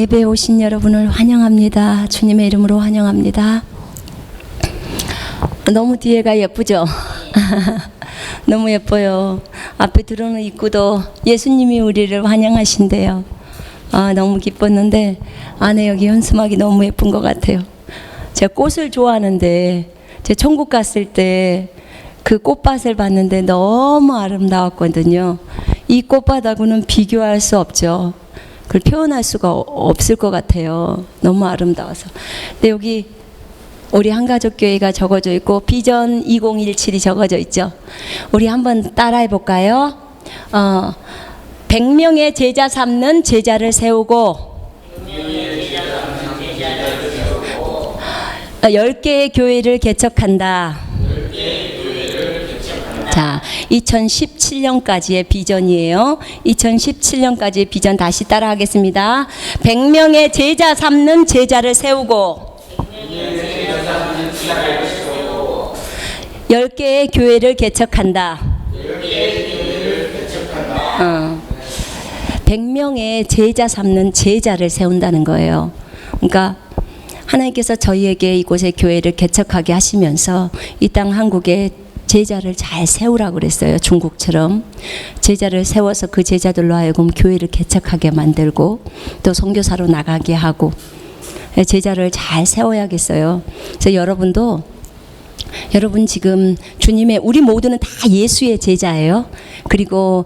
예배에 오신 여러분을 환영합니다. 주님의 이름으로 환영합니다. 너무 뒤에가 예쁘죠? 너무 예뻐요. 앞에 들어오는 입구도 예수님이 우리를 환영하신대요. 너무 기뻤는데 안에 여기 현수막이 너무 예쁜 것 같아요. 제가 꽃을 좋아하는데 제가 천국 갔을 때 그 꽃밭을 봤는데 너무 아름다웠거든요. 이 꽃밭하고는 비교할 수 없죠. 그걸 표현할 수가 없을 것 같아요. 너무 아름다워서. 근데 여기 우리 한가족교회가 적어져 있고 비전 2017이 적어져 있죠. 우리 한번 따라해 볼까요? 100명의 제자 삼는 제자를 세우고 10개의 교회를 개척한다. 자, 2017년까지의 비전이에요. 2017년까지의 비전 다시 따라하겠습니다. 100명의 제자 삼는 제자를 세우고 10개의 교회를 개척한다. 100명의 제자 삼는 제자를 세운다는 거예요. 그러니까 하나님께서 저희에게 이곳에 교회를 개척하게 하시면서 이 땅 한국에 제자를 잘 세우라고 그랬어요. 중국처럼 제자를 세워서 그 제자들로 하여금 교회를 개척하게 만들고 또 선교사로 나가게 하고 제자를 잘 세워야겠어요. 그래서 여러분 지금 주님의 우리 모두는 다 예수의 제자예요. 그리고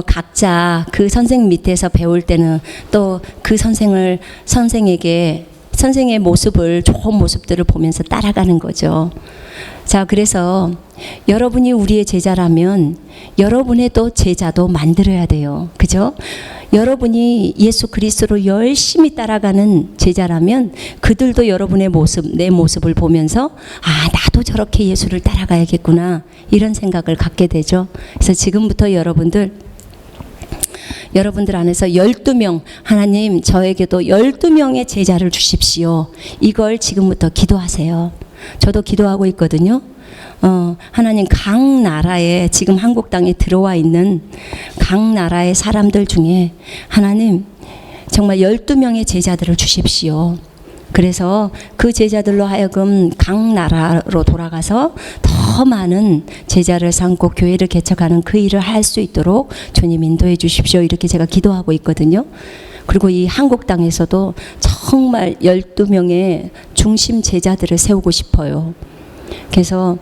각자 그 선생 밑에서 배울 때는 또 그 선생의 모습을 좋은 모습들을 보면서 따라가는 거죠. 자, 그래서 여러분이 우리의 제자라면 여러분의 또 제자도 만들어야 돼요. 그죠? 여러분이 예수 그리스도로 열심히 따라가는 제자라면 그들도 여러분의 모습, 내 모습을 보면서 나도 저렇게 예수를 따라가야겠구나 이런 생각을 갖게 되죠. 그래서 지금부터 여러분들 안에서 12명, 하나님 저에게도 12명의 제자를 주십시오. 이걸 지금부터 기도하세요. 저도 기도하고 있거든요. 하나님 각 나라에 지금 한국 땅에 들어와 있는 각 나라의 사람들 중에 하나님 정말 12명의 제자들을 주십시오. 그래서 그 제자들로 하여금 각 나라로 돌아가서 더 많은 제자를 삼고 교회를 개척하는 그 일을 할 수 있도록 주님 인도해 주십시오. 이렇게 제가 기도하고 있거든요. 그리고 이 한국 땅에서도 정말 12명의 중심 제자들을 세우고 싶어요. 그래서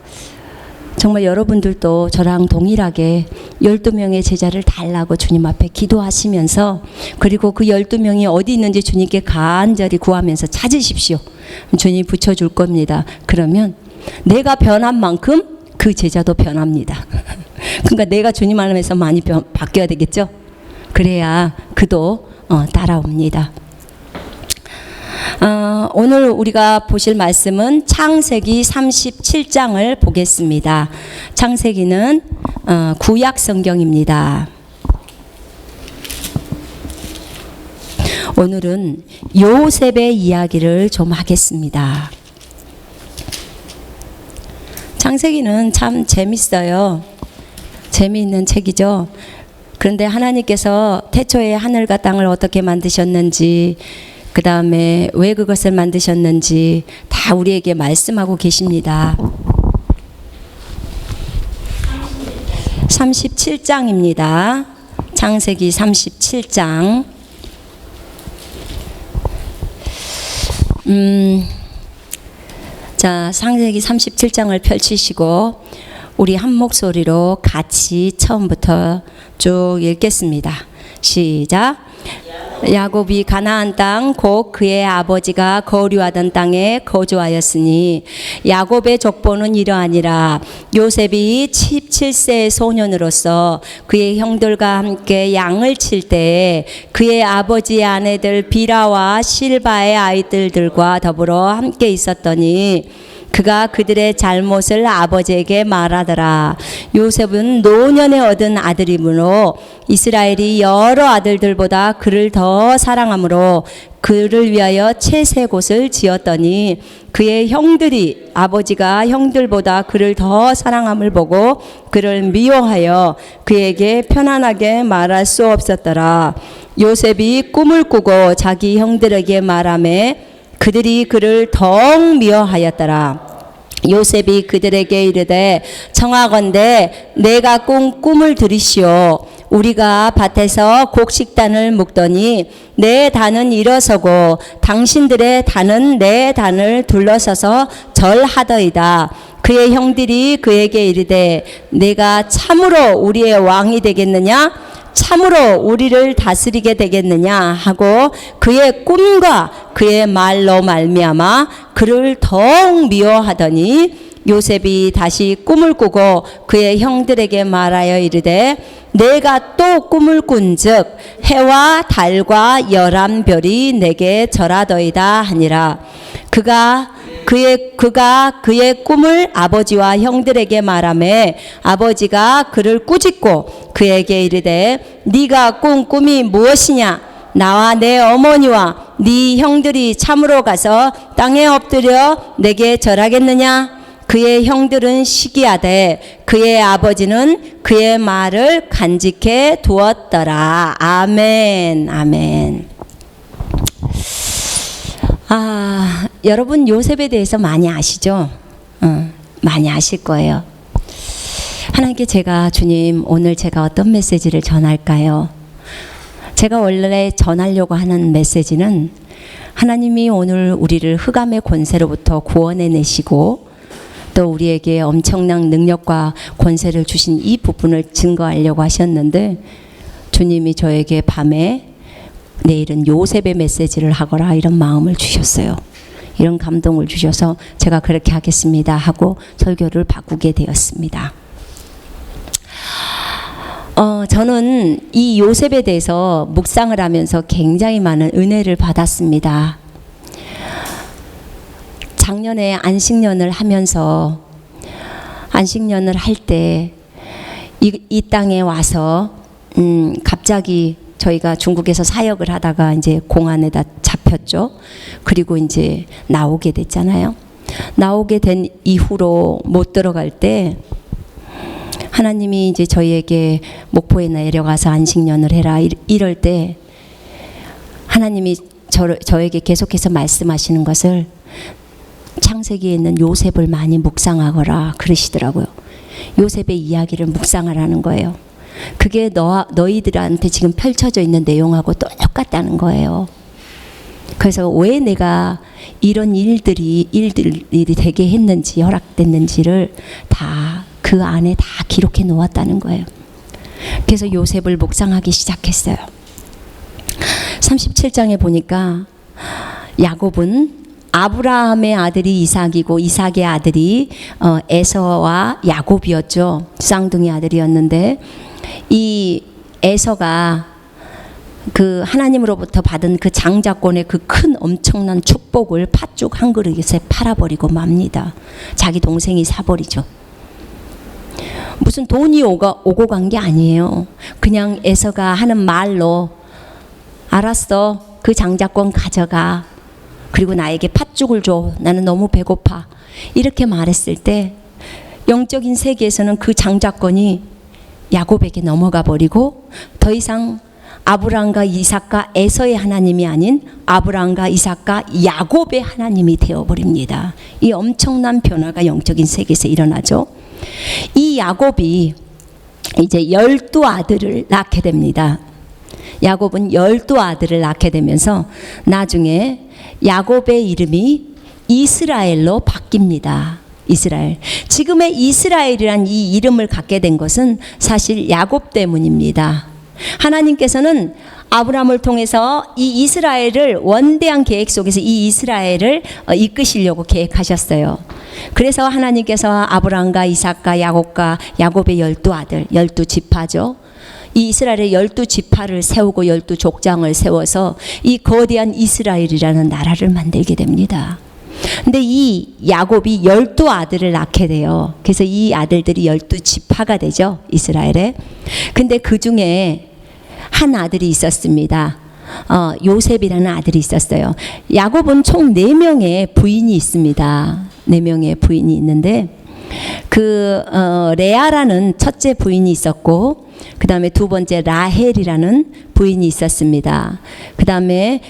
정말 여러분들도 저랑 동일하게 12명의 제자를 달라고 주님 앞에 기도하시면서 그리고 그 12명이 어디 있는지 주님께 간절히 구하면서 찾으십시오. 주님이 붙여줄 겁니다. 그러면 내가 변한 만큼 그 제자도 변합니다. 그러니까 내가 주님 안에서 많이 바뀌어야 되겠죠? 그래야 그도 따라옵니다. 오늘 우리가 보실 말씀은 창세기 37장을 보겠습니다. 창세기는 구약 성경입니다. 오늘은 요셉의 이야기를 좀 하겠습니다. 창세기는 참 재밌어요. 재미있는 책이죠. 그런데 하나님께서 태초에 하늘과 땅을 어떻게 만드셨는지 그 다음에 왜 그것을 만드셨는지 다 우리에게 말씀하고 계십니다. 37장입니다. 창세기 37장. 자, 창세기 37장을 펼치시고 우리 한 목소리로 같이 처음부터 쭉 읽겠습니다. 시작. 야곱이 가나안 땅 곧 그의 아버지가 거류하던 땅에 거주하였으니 야곱의 족보는 이러하니라. 요셉이 17세의 소년으로서 그의 형들과 함께 양을 칠 때에 그의 아버지의 아내들 비라와 실바의 아이들과 더불어 함께 있었더니 그가 그들의 잘못을 아버지에게 말하더라. 요셉은 노년에 얻은 아들이므로 이스라엘이 여러 아들들보다 그를 더 사랑하므로 그를 위하여 채 곳을 지었더니 그의 형들이 아버지가 형들보다 그를 더 사랑함을 보고 그를 미워하여 그에게 편안하게 말할 수 없었더라. 요셉이 꿈을 꾸고 자기 형들에게 말하매 그들이 그를 더욱 미워하였더라. 요셉이 그들에게 이르되 청하건대 내가 꾼 꿈을 들으시오. 우리가 밭에서 곡식단을 묶더니 내 단은 일어서고 당신들의 단은 내 단을 둘러서서 절하더이다. 그의 형들이 그에게 이르되 내가 참으로 우리의 왕이 되겠느냐? 참으로 우리를 다스리게 되겠느냐? 하고 그의 꿈과 그의 말로 말미암아 그를 더욱 미워하더니 요셉이 다시 꿈을 꾸고 그의 형들에게 말하여 이르되 내가 또 꿈을 꾼즉 해와 달과 11별이 내게 절하더이다 하니라. 그가 그의 꿈을 아버지와 형들에게 말하매 아버지가 그를 꾸짖고 그에게 이르되 네가 꾼 꿈이 무엇이냐? 나와 내 어머니와 네 형들이 참으로 가서 땅에 엎드려 내게 절하겠느냐? 그의 형들은 시기하되 그의 아버지는 그의 말을 간직해 두었더라. 아멘. 아멘. 여러분 요셉에 대해서 많이 아시죠? 많이 아실 거예요. 하나님께 제가 주님 오늘 제가 어떤 메시지를 전할까요? 제가 원래 전하려고 하는 메시지는 하나님이 오늘 우리를 흑암의 권세로부터 구원해 내시고 또 우리에게 엄청난 능력과 권세를 주신 이 부분을 증거하려고 하셨는데 주님이 저에게 밤에 내일은 요셉의 메시지를 하거라 이런 마음을 주셨어요. 이런 감동을 주셔서 제가 그렇게 하겠습니다 하고 설교를 바꾸게 되었습니다. 저는 이 요셉에 대해서 묵상을 하면서 굉장히 많은 은혜를 받았습니다. 작년에 안식년을 하면서 안식년을 할 때 이 땅에 와서 갑자기 저희가 중국에서 사역을 하다가 이제 공안에다 잡혔죠. 그리고 이제 나오게 됐잖아요. 나오게 된 이후로 못 들어갈 때 하나님이 이제 저희에게 목포에 내려가서 안식년을 해라 이럴 때 하나님이 저에게 계속해서 말씀하시는 것을 창세기에 있는 요셉을 많이 묵상하거라 그러시더라고요. 요셉의 이야기를 묵상하라는 거예요. 그게 너희들한테 지금 펼쳐져 있는 내용하고 똑같다는 거예요. 그래서 왜 내가 이런 일들이 되게 했는지 허락됐는지를 다 그 안에 다 기록해 놓았다는 거예요. 그래서 요셉을 묵상하기 시작했어요. 37장에 보니까 야곱은 아브라함의 아들이 이삭이고 이삭의 아들이 에서와 야곱이었죠. 쌍둥이 아들이었는데 이 에서가 그 하나님으로부터 받은 그 장자권의 그 큰 엄청난 축복을 팥죽 한 그릇에 팔아버리고 맙니다. 자기 동생이 사버리죠. 무슨 돈이 오고 간 게 아니에요. 그냥 에서가 하는 말로 알았어. 그 장자권 가져가. 그리고 나에게 팥죽을 줘. 나는 너무 배고파. 이렇게 말했을 때 영적인 세계에서는 그 장자권이 야곱에게 넘어가 버리고 더 이상 아브라함과 이삭과 에서의 하나님이 아닌 아브라함과 이삭과 야곱의 하나님이 되어버립니다. 이 엄청난 변화가 영적인 세계에서 일어나죠. 이 야곱이 이제 12아들을 낳게 됩니다. 야곱은 12아들을 낳게 되면서 나중에 야곱의 이름이 이스라엘로 바뀝니다. 이스라엘. 지금의 이스라엘이란 이 이름을 갖게 된 것은 사실 야곱 때문입니다. 하나님께서는 아브라함을 통해서 이 이스라엘을 원대한 계획 속에서 이 이스라엘을 이끄시려고 계획하셨어요. 그래서 하나님께서 아브라함과 이삭과 야곱과 야곱의 12아들, 12지파죠. 이 이스라엘의 12지파를 세우고 12족장을 세워서 이 거대한 이스라엘이라는 나라를 만들게 됩니다. 근데 이 야곱이 12아들을 낳게 돼요. 그래서 이 아들들이 12지파가 되죠. 이스라엘에. 근데 그 중에 한 아들이 있었습니다. 요셉이라는 아들이 있었어요. 야곱은 총 4명의 부인이 있습니다. 4명의 부인이 있는데 그 레아라는 첫째 부인이 있었고 그 다음에 두 번째 라헬이라는 부인이 있었습니다. 그 다음에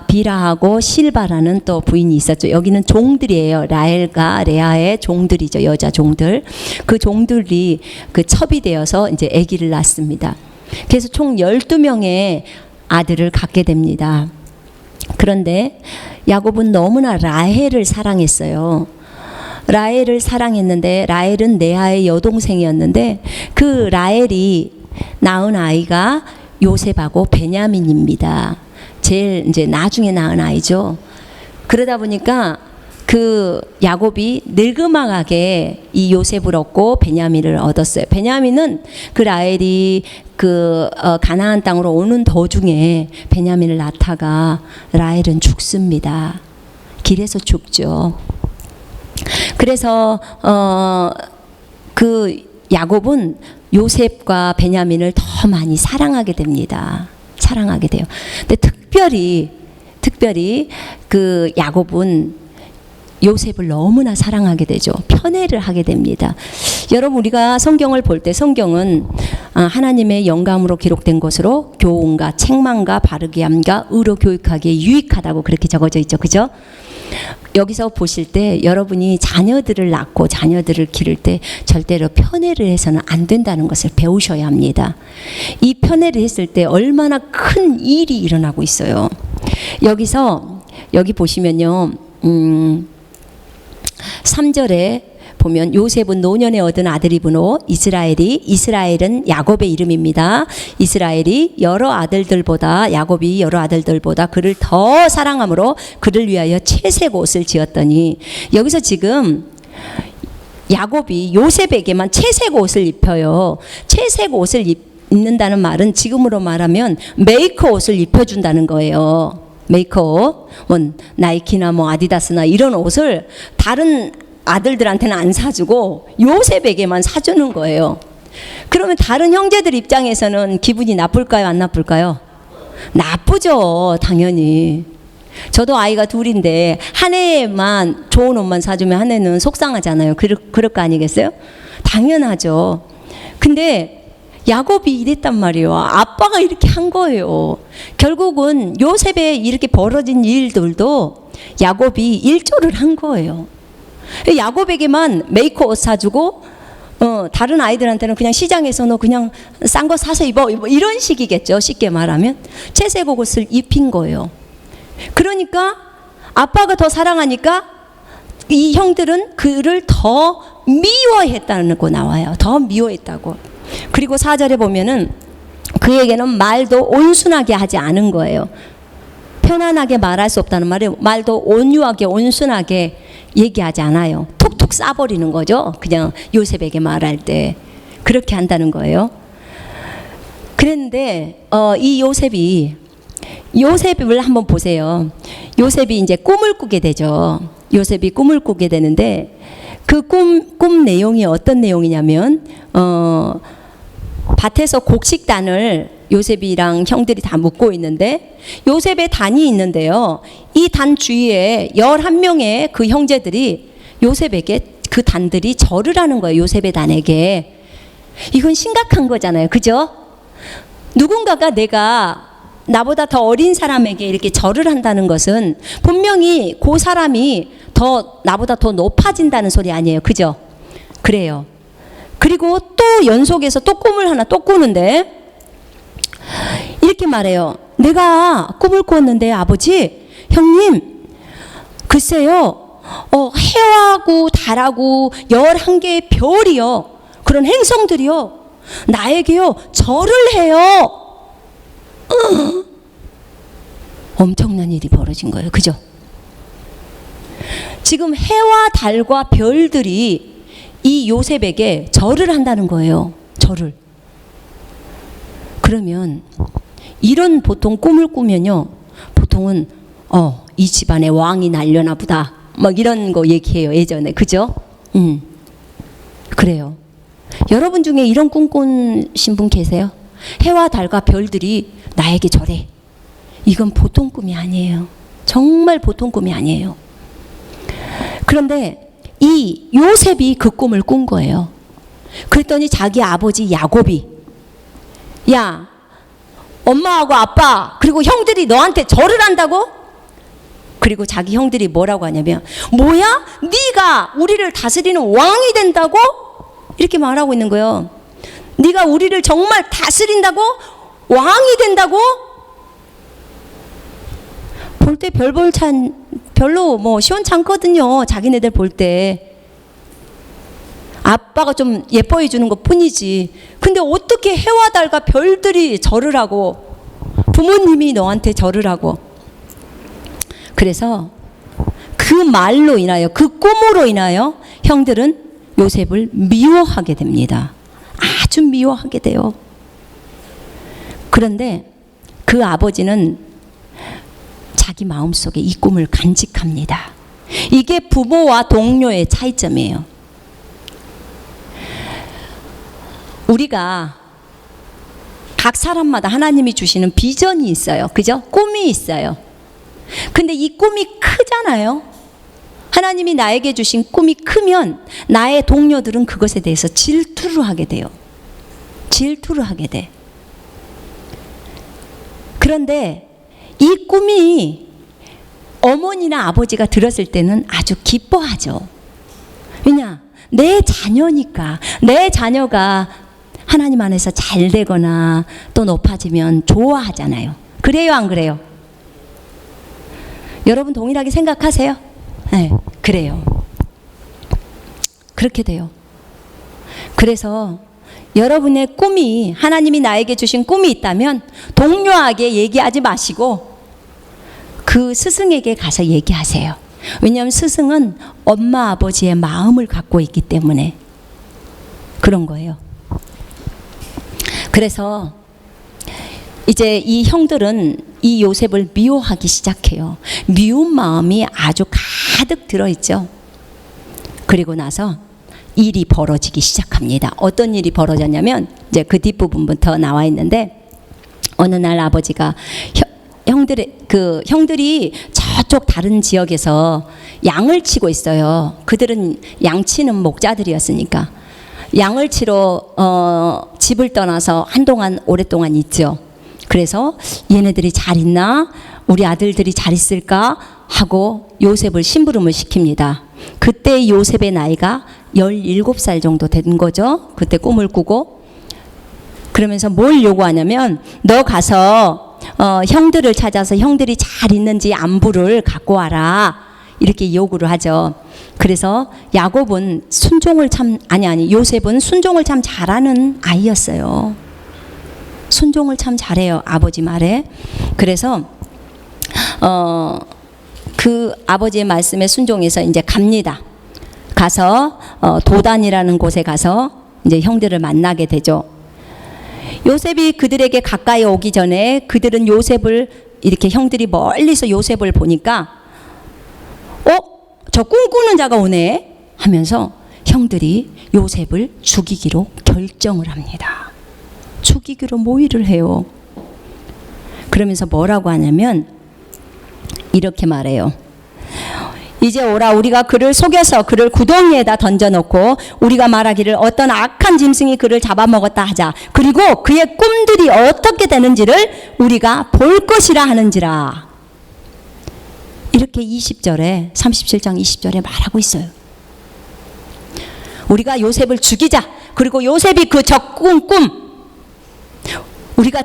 빌하하고 실바라는 또 부인이 있었죠. 여기는 종들이에요. 라헬과 레아의 종들이죠. 여자 종들. 그 종들이 그 첩이 되어서 이제 아기를 낳습니다. 그래서 총 12명의 아들을 갖게 됩니다. 그런데 야곱은 너무나 라헬을 사랑했어요. 라헬을 사랑했는데 라헬은 레아의 여동생이었는데 그 라헬이 낳은 아이가 요셉하고 베냐민입니다. 제일 이제 나중에 낳은 아이죠. 그러다 보니까 그 야곱이 늙음하게 이 요셉을 얻고 베냐민을 얻었어요. 베냐민은 그 라헬이 그 가나안 땅으로 오는 도중에 베냐민을 낳다가 라헬은 죽습니다. 길에서 죽죠. 그래서 그 야곱은 요셉과 베냐민을 더 많이 사랑하게 됩니다. 사랑하게 돼요. 근데 특별히 그 야곱은 요셉을 너무나 사랑하게 되죠. 편애를 하게 됩니다. 여러분 우리가 성경을 볼 때 성경은 하나님의 영감으로 기록된 것으로 교훈과 책망과 바르게 함과 의로 교육하기에 유익하다고 그렇게 적어져 있죠. 그죠? 여기서 보실 때 여러분이 자녀들을 낳고 자녀들을 기를 때 절대로 편애를 해서는 안 된다는 것을 배우셔야 합니다. 이 편애를 했을 때 얼마나 큰 일이 일어나고 있어요. 여기 보시면요. 3절에 보면 요셉은 노년에 얻은 아들이므로 이스라엘은 야곱의 이름입니다. 이스라엘이 야곱이 여러 아들들보다 그를 더 사랑함으로 그를 위하여 채색 옷을 지었더니 여기서 지금 야곱이 요셉에게만 채색 옷을 입혀요. 채색 옷을 입는다는 말은 지금으로 말하면 메이커 옷을 입혀준다는 거예요. 메이커, 나이키나 아디다스나 이런 옷을 다른 아들들한테는 안 사주고 요셉에게만 사주는 거예요. 그러면 다른 형제들 입장에서는 기분이 나쁠까요? 안 나쁠까요? 나쁘죠, 당연히. 저도 아이가 둘인데 한 해만 좋은 옷만 사주면 한 해는 속상하잖아요. 그럴 거 아니겠어요? 당연하죠. 근데 야곱이 이랬단 말이에요. 아빠가 이렇게 한 거예요. 결국은 요셉에 이렇게 벌어진 일들도 야곱이 일조를 한 거예요. 야곱에게만 메이커 옷 사주고 다른 아이들한테는 그냥 시장에서 너 그냥 싼 거 사서 입어 이런 식이겠죠. 쉽게 말하면 채색 옷을 입힌 거예요. 그러니까 아빠가 더 사랑하니까 이 형들은 그를 더 미워했다는 거 나와요. 더 미워했다고. 그리고 4절에 보면은 그에게는 말도 온순하게 하지 않은 거예요. 편안하게 말할 수 없다는 말도 온유하게 온순하게 얘기하지 않아요. 툭툭 쏴버리는 거죠. 그냥 요셉에게 말할 때 그렇게 한다는 거예요. 그랬는데 이 요셉을 한번 보세요. 요셉이 이제 꿈을 꾸게 되죠. 요셉이 꿈을 꾸게 되는데 그 꿈 내용이 어떤 내용이냐면 밭에서 곡식단을 요셉이랑 형들이 다 묶고 있는데 요셉의 단이 있는데요. 이 단 주위에 11명의 그 형제들이 요셉에게 그 단들이 절을 하는 거예요. 요셉의 단에게. 이건 심각한 거잖아요. 그죠? 누군가가 나보다 더 어린 사람에게 이렇게 절을 한다는 것은 분명히 그 사람이 나보다 더 높아진다는 소리 아니에요. 그죠? 그래요. 그리고 또 연속해서 또 꿈을 하나 또 꾸는데 이렇게 말해요. 내가 꿈을 꿨는데 아버지, 형님, 글쎄요, 해하고 달하고 11개의 별이요, 그런 행성들이요, 나에게요 절을 해요. 엄청난 일이 벌어진 거예요. 그죠? 지금 해와 달과 별들이 이 요셉에게 절을 한다는 거예요. 절을. 그러면 이런 보통 꿈을 꾸면요, 보통은 이 집안에 왕이 날려나 보다 막 이런 거 얘기해요. 예전에. 그죠? 그래요. 여러분 중에 이런 꿈 꾸신 분 계세요? 해와 달과 별들이 나에게 절해. 이건 보통 꿈이 아니에요. 정말 보통 꿈이 아니에요. 그런데 이 요셉이 그 꿈을 꾼 거예요. 그랬더니 자기 아버지 야곱이 야, 엄마하고 아빠 그리고 형들이 너한테 절을 한다고? 그리고 자기 형들이 뭐라고 하냐면, 뭐야? 네가 우리를 다스리는 왕이 된다고? 이렇게 말하고 있는 거예요. 네가 우리를 정말 다스린다고? 왕이 된다고? 볼 때 별로 뭐 시원찮거든요. 자기네들 볼 때. 아빠가 좀 예뻐해 주는 것 뿐이지. 근데 어떻게 해와 달과 별들이 절을 하고 부모님이 너한테 절을 하고. 그래서 그 말로 인하여, 그 꿈으로 인하여 형들은 요셉을 미워하게 됩니다. 아주 미워하게 돼요. 그런데 그 아버지는 자기 마음속에 이 꿈을 간직합니다. 이게 부모와 동료의 차이점이에요. 우리가 각 사람마다 하나님이 주시는 비전이 있어요. 그죠? 꿈이 있어요. 근데 이 꿈이 크잖아요. 하나님이 나에게 주신 꿈이 크면 나의 동료들은 그것에 대해서 질투를 하게 돼요. 질투를 하게 돼. 그런데 이 꿈이 어머니나 아버지가 들었을 때는 아주 기뻐하죠. 왜냐? 내 자녀니까. 내 자녀가 하나님 안에서 잘 되거나 또 높아지면 좋아하잖아요. 그래요, 안 그래요? 여러분 동일하게 생각하세요? 네, 그래요. 그렇게 돼요. 그래서 여러분의 꿈이, 하나님이 나에게 주신 꿈이 있다면 동료에게 얘기하지 마시고 그 스승에게 가서 얘기하세요. 왜냐하면 스승은 엄마 아버지의 마음을 갖고 있기 때문에 그런 거예요. 그래서 이제 이 형들은 이 요셉을 미워하기 시작해요. 미운 마음이 아주 가득 들어있죠. 그리고 나서 일이 벌어지기 시작합니다. 어떤 일이 벌어졌냐면 이제 그 뒷부분부터 나와 있는데, 어느 날 아버지가 형들이 저쪽 다른 지역에서 양을 치고 있어요. 그들은 양치는 목자들이었으니까 양을 치러 집을 떠나서 한동안 오랫동안 있죠. 그래서 얘네들이 잘 있나? 우리 아들들이 잘 있을까? 하고 요셉을 심부름을 시킵니다. 그때 요셉의 나이가 17살 정도 된 거죠. 그때 꿈을 꾸고. 그러면서 뭘 요구하냐면, 너 가서 형들을 찾아서 형들이 잘 있는지 안부를 갖고 와라. 이렇게 요구를 하죠. 그래서 야곱은 요셉은 순종을 참 잘하는 아이였어요. 순종을 참 잘해요, 아버지 말에. 그래서 그 아버지의 말씀에 순종해서 이제 갑니다. 가서 도단이라는 곳에 가서 이제 형들을 만나게 되죠. 요셉이 그들에게 가까이 오기 전에 그들은 요셉을 이렇게, 형들이 멀리서 요셉을 보니까 저 꿈꾸는 자가 오네 하면서 형들이 요셉을 죽이기로 결정을 합니다. 죽이기로 모의를 해요. 그러면서 뭐라고 하냐면 이렇게 말해요. 이제 오라, 우리가 그를 속여서 그를 구덩이에다 던져놓고 우리가 말하기를 어떤 악한 짐승이 그를 잡아먹었다 하자. 그리고 그의 꿈들이 어떻게 되는지를 우리가 볼 것이라 하는지라. 이렇게 20절에 37장 20절에 말하고 있어요. 우리가 요셉을 죽이자. 그리고 요셉이 그 적군 꿈, 우리가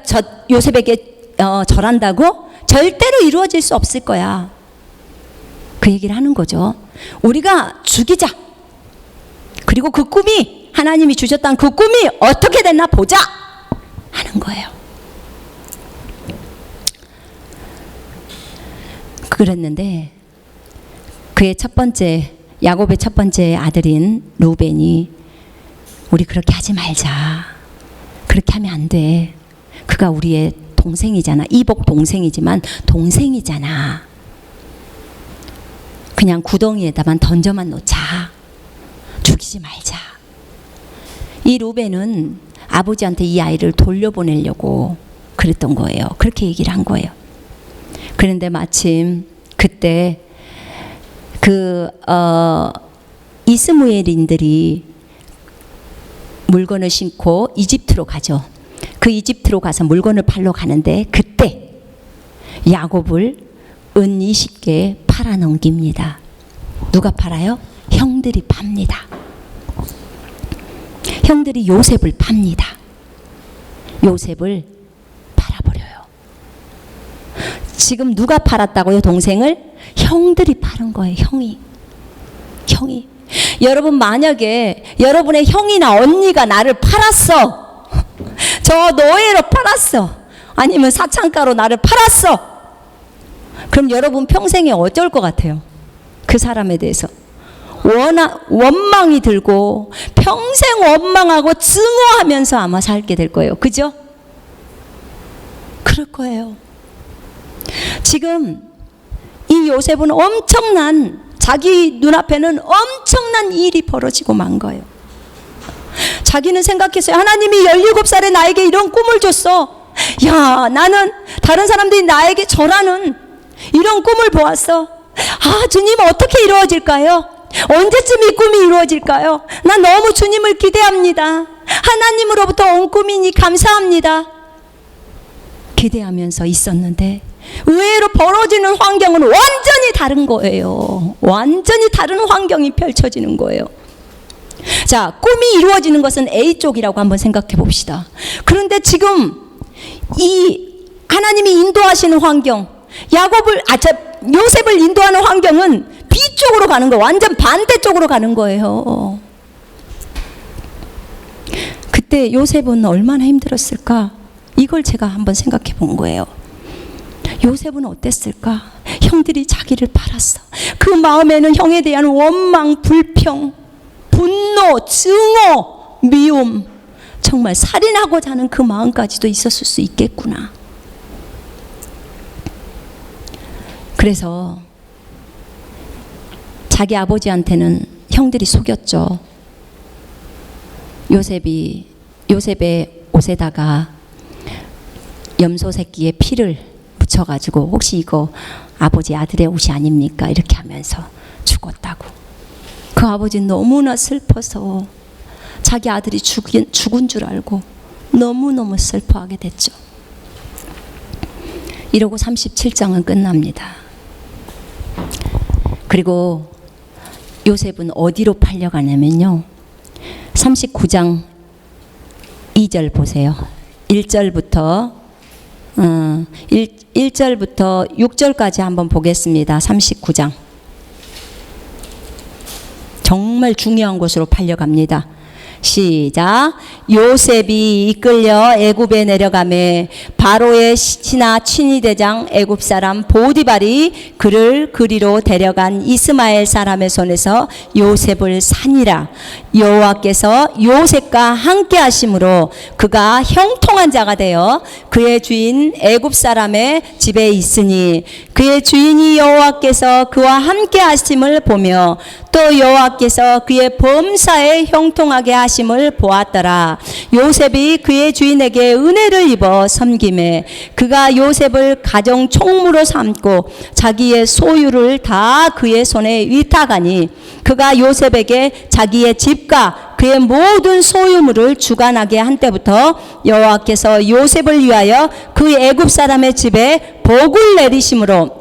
요셉에게 절한다고 절대로 이루어질 수 없을 거야. 그 얘기를 하는 거죠. 우리가 죽이자. 그리고 그 꿈이, 하나님이 주셨던 그 꿈이 어떻게 됐나 보자 하는 거예요. 그랬는데 그의 야곱의 첫 번째 아들인 루벤이 우리 그렇게 하지 말자. 그렇게 하면 안 돼. 그가 우리의 동생이잖아. 이복 동생이지만 동생이잖아. 그냥 구덩이에다만 던져만 놓자. 죽이지 말자. 이 루벤은 아버지한테 이 아이를 돌려보내려고 그랬던 거예요. 그렇게 얘기를 한 거예요. 그런데 마침 그때 이스마엘인들이 물건을 싣고 이집트로 가죠. 그 이집트로 가서 물건을 팔러 가는데 그때 야곱을 은 20개 팔아 넘깁니다. 누가 팔아요? 형들이 팝니다. 형들이 요셉을 팝니다. 요셉을 팔아버려요. 지금 누가 팔았다고요? 동생을? 형들이 팔은 거예요. 형이. 여러분, 만약에 여러분의 형이나 언니가 나를 팔았어. 저 노예로 팔았어. 아니면 사창가로 나를 팔았어. 그럼 여러분 평생에 어쩔 것 같아요? 그 사람에 대해서 원망이 들고 평생 원망하고 증오하면서 아마 살게 될 거예요. 그죠? 그럴 거예요. 지금 이 요셉은 자기 눈앞에는 엄청난 일이 벌어지고 만 거예요. 자기는 생각했어요. 하나님이 17살에 나에게 이런 꿈을 줬어. 야, 나는 다른 사람들이 나에게 저라는 이런 꿈을 보았어. 아, 주님 어떻게 이루어질까요? 언제쯤 이 꿈이 이루어질까요? 난 너무 주님을 기대합니다. 하나님으로부터 온 꿈이니 감사합니다. 기대하면서 있었는데 의외로 벌어지는 환경은 완전히 다른 거예요. 완전히 다른 환경이 펼쳐지는 거예요. 자, 꿈이 이루어지는 것은 A쪽이라고 한번 생각해 봅시다. 그런데 지금 이 하나님이 인도하시는 환경, 요셉을 인도하는 환경은 B쪽으로 가는 거예요. 완전 반대쪽으로 가는 거예요. 그때 요셉은 얼마나 힘들었을까? 이걸 제가 한번 생각해 본 거예요. 요셉은 어땠을까? 형들이 자기를 팔았어. 그 마음에는 형에 대한 원망, 불평, 분노, 증오, 미움, 정말 살인하고자 하는 그 마음까지도 있었을 수 있겠구나. 그래서 자기 아버지한테는 형들이 속였죠. 요셉의 옷에다가 염소 새끼의 피를 묻혀가지고 혹시 이거 아버지 아들의 옷이 아닙니까? 이렇게 하면서 죽었다고. 그 아버지는 너무나 슬퍼서 자기 아들이 죽은 줄 알고 너무너무 슬퍼하게 됐죠. 이러고 37장은 끝납니다. 그리고 요셉은 어디로 팔려가냐면요, 39장 2절 보세요. 1절부터 6절까지 한번 보겠습니다. 39장. 정말 중요한 곳으로 팔려갑니다. 시작. 요셉이 이끌려 애굽에 내려가매 바로의 신하 친위대장 애굽 사람 보디발이 그를 그리로 데려간 이스마엘 사람의 손에서 요셉을 사니라. 여호와께서 요셉과 함께 하심으로 그가 형통한 자가 되어 그의 주인 애굽 사람의 집에 있으니 그의 주인이 여호와께서 그와 함께 하심을 보며 또 여호와께서 그의 범사에 형통하게 하심을 보았더라. 요셉이 그의 주인에게 은혜를 입어 섬김에 그가 요셉을 가정 총무로 삼고 자기의 소유를 다 그의 손에 위탁하니 그가 요셉에게 자기의 집과 그의 모든 소유물을 주관하게 한 때부터 여호와께서 요셉을 위하여 그 애굽 사람의 집에 복을 내리심으로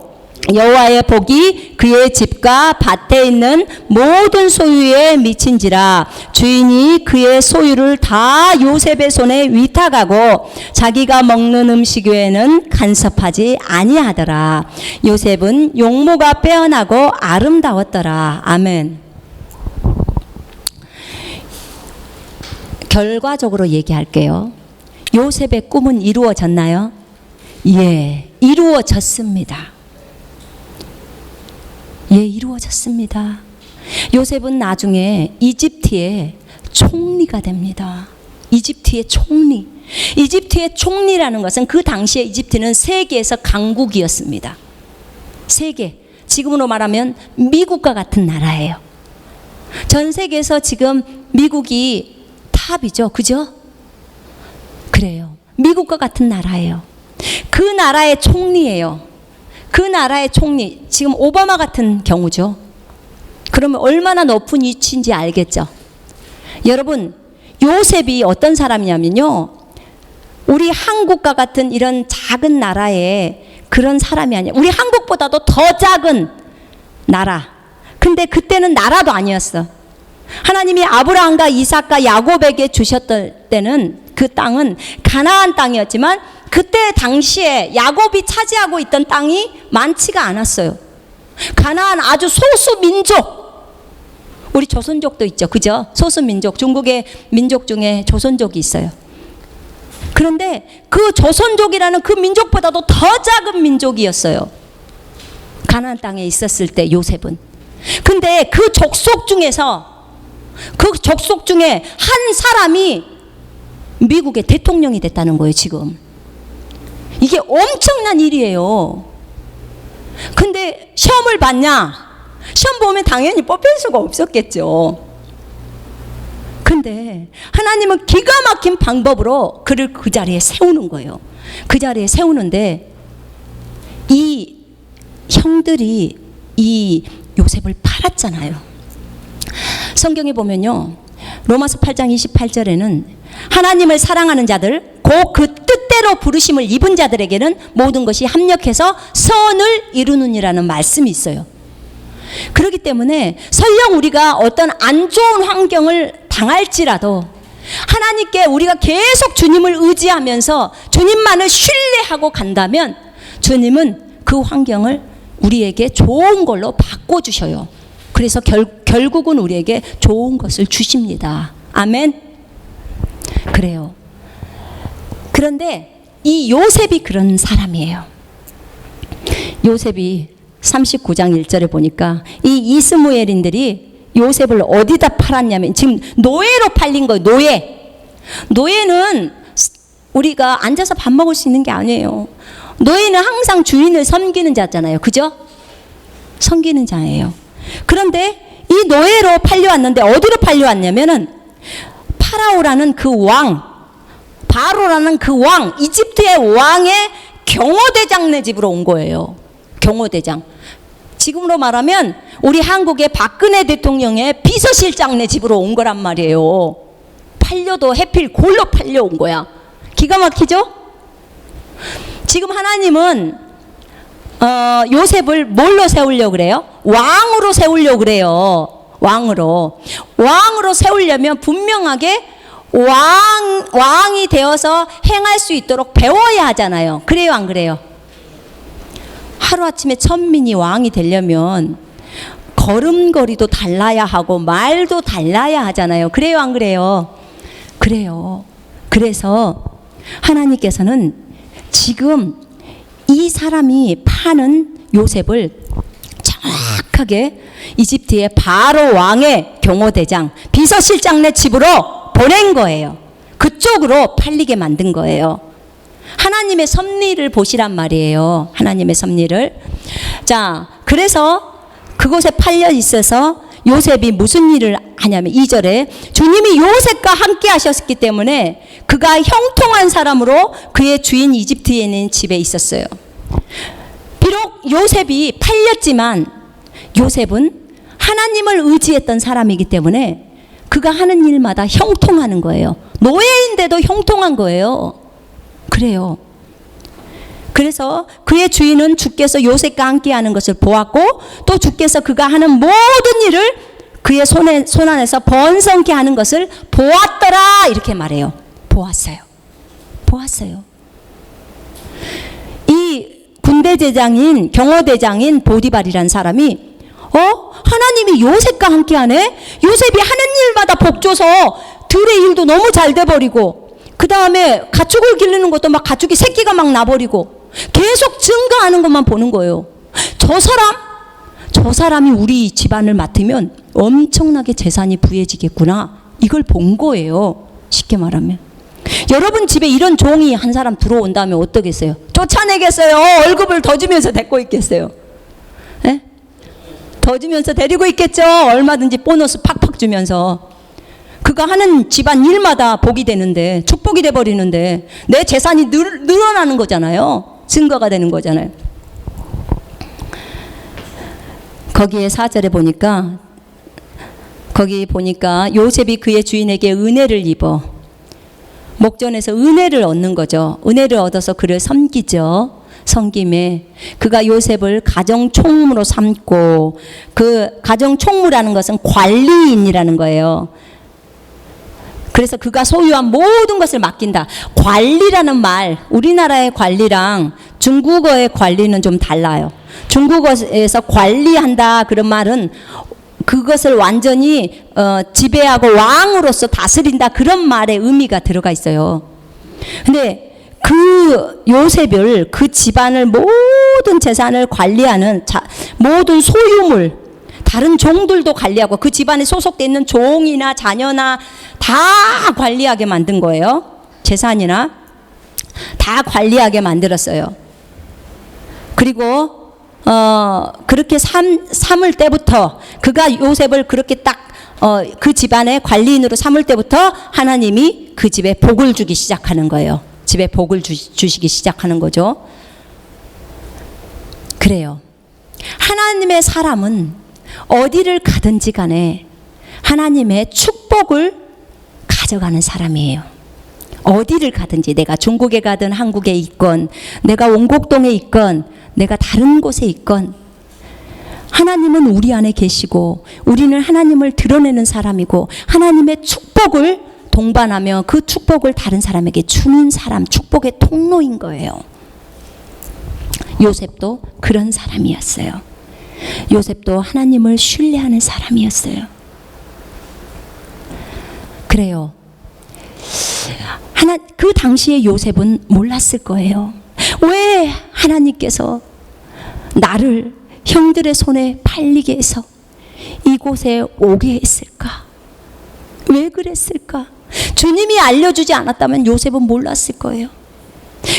여호와의 복이 그의 집과 밭에 있는 모든 소유에 미친지라. 주인이 그의 소유를 다 요셉의 손에 위탁하고 자기가 먹는 음식 외에는 간섭하지 아니하더라. 요셉은 용모가 빼어나고 아름다웠더라. 아멘. 결과적으로 얘기할게요. 요셉의 꿈은 이루어졌나요? 예, 이루어졌습니다. 예, 이루어졌습니다. 요셉은 나중에 이집트의 총리가 됩니다. 이집트의 총리. 이집트의 총리라는 것은 그 당시에 이집트는 세계에서 강국이었습니다. 세계. 지금으로 말하면 미국과 같은 나라예요. 전 세계에서 지금 미국이 탑이죠. 그죠? 그래요. 미국과 같은 나라예요. 그 나라의 총리예요. 그 나라의 총리, 지금 오바마 같은 경우죠. 그러면 얼마나 높은 위치인지 알겠죠. 여러분, 요셉이 어떤 사람이냐면요, 우리 한국과 같은 이런 작은 나라에 그런 사람이 아니야. 우리 한국보다도 더 작은 나라. 근데 그때는 나라도 아니었어. 하나님이 아브라함과 이삭과 야곱에게 주셨던 때는 그 땅은 가나안 땅이었지만 그때 당시에 야곱이 차지하고 있던 땅이 많지가 않았어요. 가나안 아주 소수 민족. 우리 조선족도 있죠. 그죠? 소수 민족. 중국의 민족 중에 조선족이 있어요. 그런데 그 조선족이라는 그 민족보다도 더 작은 민족이었어요. 가나안 땅에 있었을 때 요셉은. 근데 그 족속 중에 한 사람이 미국의 대통령이 됐다는 거예요, 지금. 이게 엄청난 일이에요. 근데 시험을 봤냐? 시험 보면 당연히 뽑힐 수가 없었겠죠. 근데 하나님은 기가 막힌 방법으로 그를 그 자리에 세우는 거예요. 그 자리에 세우는데 이 형들이 이 요셉을 팔았잖아요. 성경에 보면요, 로마서 8장 28절에는 하나님을 사랑하는 자들, 곧 그 뜻대로 부르심을 입은 자들에게는 모든 것이 합력해서 선을 이루느니라는 말씀이 있어요. 그렇기 때문에 설령 우리가 어떤 안 좋은 환경을 당할지라도 하나님께 우리가 계속 주님을 의지하면서 주님만을 신뢰하고 간다면 주님은 그 환경을 우리에게 좋은 걸로 바꿔주셔요. 그래서 결국은 우리에게 좋은 것을 주십니다. 아멘. 그래요. 그런데 이 요셉이 그런 사람이에요. 요셉이 39장 1절에 보니까 이 이스무엘인들이 요셉을 어디다 팔았냐면 지금 노예로 팔린 거예요. 노예는 우리가 앉아서 밥 먹을 수 있는 게 아니에요. 노예는 항상 주인을 섬기는 자잖아요. 그죠? 섬기는 자예요. 그런데 이 노예로 팔려왔는데 어디로 팔려왔냐면은 파라오라는 그 왕, 바로라는 그 왕, 이집트의 왕의 경호대장네 집으로 온 거예요. 경호대장. 지금으로 말하면 우리 한국의 박근혜 대통령의 비서실장네 집으로 온 거란 말이에요. 팔려도 해필 골로 팔려온 거야. 기가 막히죠? 지금 하나님은 요셉을 뭘로 세우려고 그래요? 왕으로 세우려고 그래요. 왕으로 세우려면 분명하게 왕이 되어서 행할 수 있도록 배워야 하잖아요. 그래요, 안 그래요? 하루아침에 천민이 왕이 되려면 걸음걸이도 달라야 하고 말도 달라야 하잖아요. 그래요, 안 그래요? 그래요. 그래서 하나님께서는 지금 이 사람이 파는 요셉을 정확하게 이집트의 바로 왕의 경호대장, 비서실장네 집으로 보낸 거예요. 그쪽으로 팔리게 만든 거예요. 하나님의 섭리를 보시란 말이에요. 하나님의 섭리를. 자, 그래서 그곳에 팔려 있어서 요셉이 무슨 일을 하냐면 2절에 주님이 요셉과 함께 하셨기 때문에 그가 형통한 사람으로 그의 주인 이집트에 있는 집에 있었어요. 비록 요셉이 팔렸지만 요셉은 하나님을 의지했던 사람이기 때문에 그가 하는 일마다 형통하는 거예요. 노예인데도 형통한 거예요. 그래요. 그래서 그의 주인은 주께서 요셉과 함께 하는 것을 보았고 또 주께서 그가 하는 모든 일을 그의 손 안에서 번성케 하는 것을 보았더라 이렇게 말해요. 보았어요. 이 군대대장인 경호대장인 보디발이라는 사람이 하나님이 요셉과 함께 하네? 요셉이 하는 일마다 복 줘서 들의 일도 너무 잘 돼버리고 그 다음에 가축을 기르는 것도 막 가축이 새끼가 막 나버리고 계속 증가하는 것만 보는 거예요. 저 사람이 우리 집안을 맡으면 엄청나게 재산이 부해지겠구나. 이걸 본 거예요. 쉽게 말하면. 여러분 집에 이런 종이 한 사람 들어온다면 어떠겠어요? 쫓아내겠어요? 월급을 더 주면서 데리고 있겠어요? 에? 더 주면서 데리고 있겠죠? 얼마든지 보너스 팍팍 주면서. 그가 하는 집안 일마다 복이 되는데, 축복이 돼버리는데 내 재산이 늘어나는 거잖아요. 증거가 되는 거잖아요. 거기에 4절에 보니까 요셉이 그의 주인에게 은혜를 입어 목전에서 은혜를 얻는 거죠. 은혜를 얻어서 그를 섬기죠. 섬김에 그가 요셉을 가정 총무로 삼고, 그 가정 총무라는 것은 관리인이라는 거예요. 그래서 그가 소유한 모든 것을 맡긴다. 관리라는 말, 우리나라의 관리랑 중국어의 관리는 좀 달라요. 중국어에서 관리한다 그런 말은 그것을 완전히 지배하고 왕으로서 다스린다 그런 말의 의미가 들어가 있어요. 근데 그 요셉을, 그 집안을 모든 재산을 관리하는 모든 소유물, 다른 종들도 관리하고 그 집안에 소속돼 있는 종이나 자녀나 다 관리하게 만든 거예요. 재산이나 다 관리하게 만들었어요. 그리고 그렇게 삼을 때부터, 그가 요셉을 그렇게 딱 그 집안의 관리인으로 삼을 때부터 하나님이 그 집에 복을 주기 시작하는 거예요. 집에 복을 주시기 시작하는 거죠. 그래요. 하나님의 사람은 어디를 가든지 간에 하나님의 축복을 가져가는 사람이에요. 어디를 가든지, 내가 중국에 가든 한국에 있건, 내가 원곡동에 있건, 내가 다른 곳에 있건, 하나님은 우리 안에 계시고 우리는 하나님을 드러내는 사람이고 하나님의 축복을 동반하며 그 축복을 다른 사람에게 주는 사람, 축복의 통로인 거예요. 요셉도 그런 사람이었어요. 요셉도 하나님을 신뢰하는 사람이었어요. 그래요. 그 당시에 요셉은 몰랐을 거예요. 왜 하나님께서 나를 형들의 손에 팔리게 해서 이곳에 오게 했을까? 왜 그랬을까? 주님이 알려주지 않았다면 요셉은 몰랐을 거예요.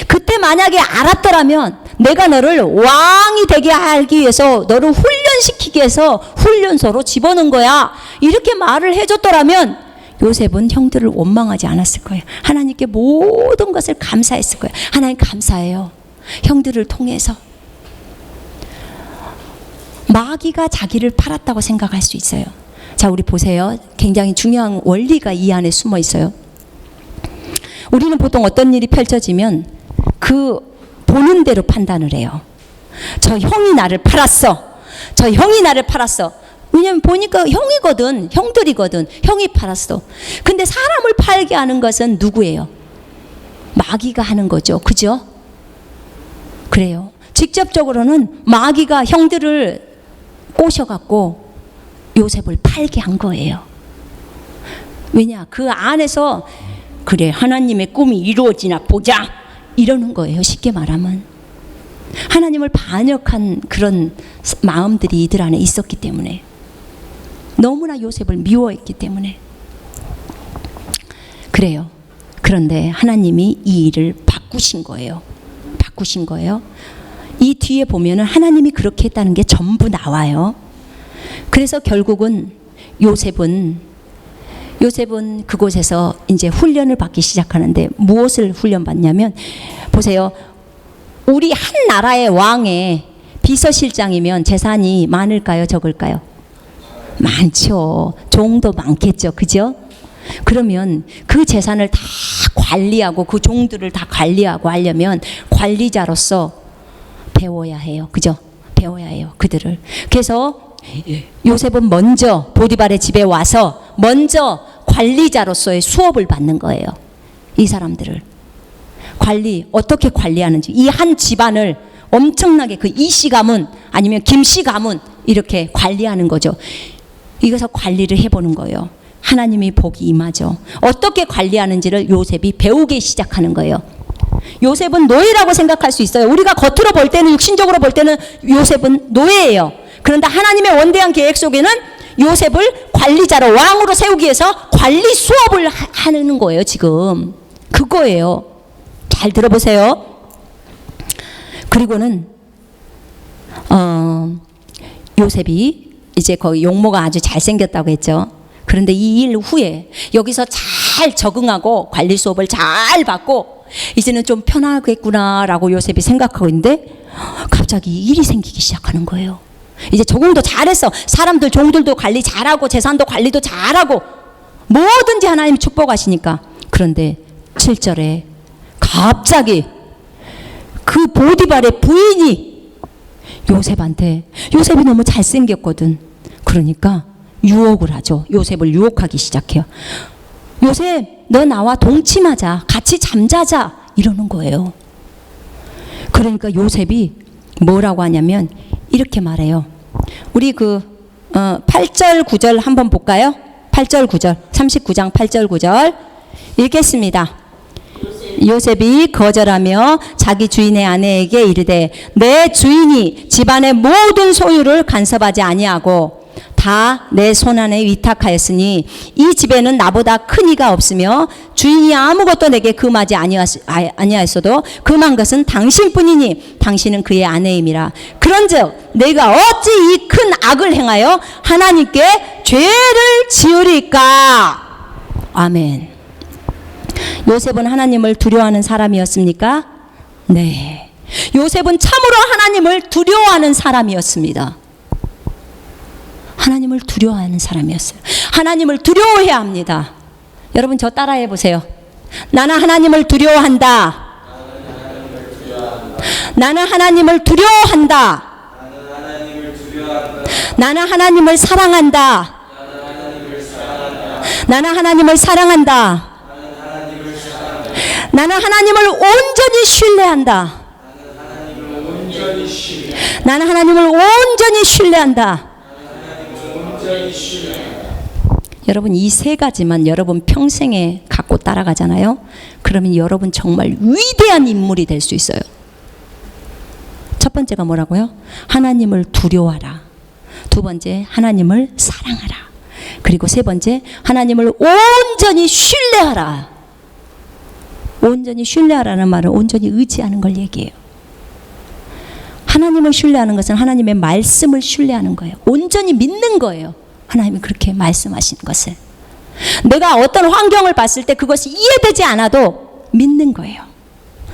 그때 만약에 알았더라면 내가 너를 왕이 되게 하기 위해서, 너를 훈련시키기 위해서 훈련소로 집어넣은 거야, 이렇게 말을 해줬더라면 요셉은 형들을 원망하지 않았을 거예요. 하나님께 모든 것을 감사했을 거예요. 하나님 감사해요. 형들을 통해서. 마귀가 자기를 팔았다고 생각할 수 있어요. 자, 우리 보세요. 굉장히 중요한 원리가 이 안에 숨어 있어요. 우리는 보통 어떤 일이 펼쳐지면 그 보는 대로 판단을 해요. 저 형이 나를 팔았어. 저 형이 나를 팔았어. 왜냐면 보니까 형이거든, 형들이거든. 형이 팔았어. 근데 사람을 팔게 하는 것은 누구예요? 마귀가 하는 거죠. 그죠? 그래요. 직접적으로는 마귀가 형들을 꼬셔갖고 요셉을 팔게 한 거예요. 왜냐? 그 안에서 그래, 하나님의 꿈이 이루어지나 보자, 이러는 거예요. 쉽게 말하면 하나님을 반역한 그런 마음들이 이들 안에 있었기 때문에, 너무나 요셉을 미워했기 때문에 그래요. 그런데 하나님이 이 일을 바꾸신 거예요. 바꾸신 거예요. 이 뒤에 보면은 하나님이 그렇게 했다는 게 전부 나와요. 그래서 결국은 요셉은 그곳에서 이제 훈련을 받기 시작하는데, 무엇을 훈련받냐면, 보세요. 우리 한 나라의 왕의 비서실장이면 재산이 많을까요, 적을까요? 많죠. 종도 많겠죠. 그죠? 그러면 그 재산을 다 관리하고 그 종들을 다 관리하고 하려면 관리자로서 배워야 해요. 그죠? 배워야 해요. 그들을. 그래서 요셉은 먼저 보디발의 집에 와서 먼저 관리자로서의 수업을 받는 거예요. 이 사람들을 어떻게 관리하는지, 이 한 집안을 엄청나게, 그 이씨 가문 아니면 김씨 가문 이렇게 관리하는 거죠. 이것을 관리를 해보는 거예요. 하나님이 복이 임하죠. 어떻게 관리하는지를 요셉이 배우기 시작하는 거예요. 요셉은 노예라고 생각할 수 있어요. 우리가 겉으로 볼 때는, 육신적으로 볼 때는 요셉은 노예예요. 그런데 하나님의 원대한 계획 속에는 요셉을 관리자로, 왕으로 세우기 위해서 관리 수업을 하는 거예요. 지금 그거예요. 잘 들어보세요. 그리고는 요셉이 이제 거기 용모가 아주 잘생겼다고 했죠. 그런데 이 일 후에 여기서 잘 적응하고 관리 수업을 잘 받고 이제는 좀 편하겠구나라고 요셉이 생각하고 있는데, 갑자기 일이 생기기 시작하는 거예요. 이제 적응도 잘했어. 사람들, 종들도 관리 잘하고 재산도 관리도 잘하고 뭐든지 하나님이 축복하시니까. 그런데 7절에 갑자기 그 보디발의 부인이 요셉한테, 요셉이 너무 잘생겼거든. 그러니까 유혹을 하죠. 요셉을 유혹하기 시작해요. 요셉, 너 나와 동침하자. 같이 잠자자. 이러는 거예요. 그러니까 요셉이 뭐라고 하냐면 이렇게 말해요. 우리 8절 9절 한번 볼까요? 8절 9절 39장 8절 9절 읽겠습니다. 요셉이 거절하며 자기 주인의 아내에게 이르되 내 주인이 집안의 모든 소유를 간섭하지 아니하고 다 내 손안에 위탁하였으니 이 집에는 나보다 큰 이가 없으며 주인이 아무것도 내게 금하지 아니하였어도 금한 것은 당신뿐이니 당신은 그의 아내임이라. 그런즉 내가 어찌 이 큰 악을 행하여 하나님께 죄를 지으리까. 아멘. 요셉은 하나님을 두려워하는 사람이었습니까? 네. 요셉은 참으로 하나님을 두려워하는 사람이었습니다. 하나님을 두려워하는 사람이었어요. 하나님을 두려워해야 합니다. 여러분 저 따라해 보세요. 나는 하나님을 두려워한다. 나는 하나님을 두려워한다. 나는 하나님을 사랑한다. 나는 하나님을 사랑한다. 나는 하나님을 온전히 신뢰한다. 나는 하나님을 온전히 신뢰한다. 여러분 이 세 가지만 여러분 평생에 갖고 따라가잖아요. 그러면 여러분 정말 위대한 인물이 될 수 있어요. 첫 번째가 뭐라고요? 하나님을 두려워하라. 두 번째 하나님을 사랑하라. 그리고 세 번째 하나님을 온전히 신뢰하라. 온전히 신뢰하라는 말은 온전히 의지하는 걸 얘기해요. 하나님을 신뢰하는 것은 하나님의 말씀을 신뢰하는 거예요. 온전히 믿는 거예요. 하나님이 그렇게 말씀하신 것을. 내가 어떤 환경을 봤을 때 그것이 이해되지 않아도 믿는 거예요.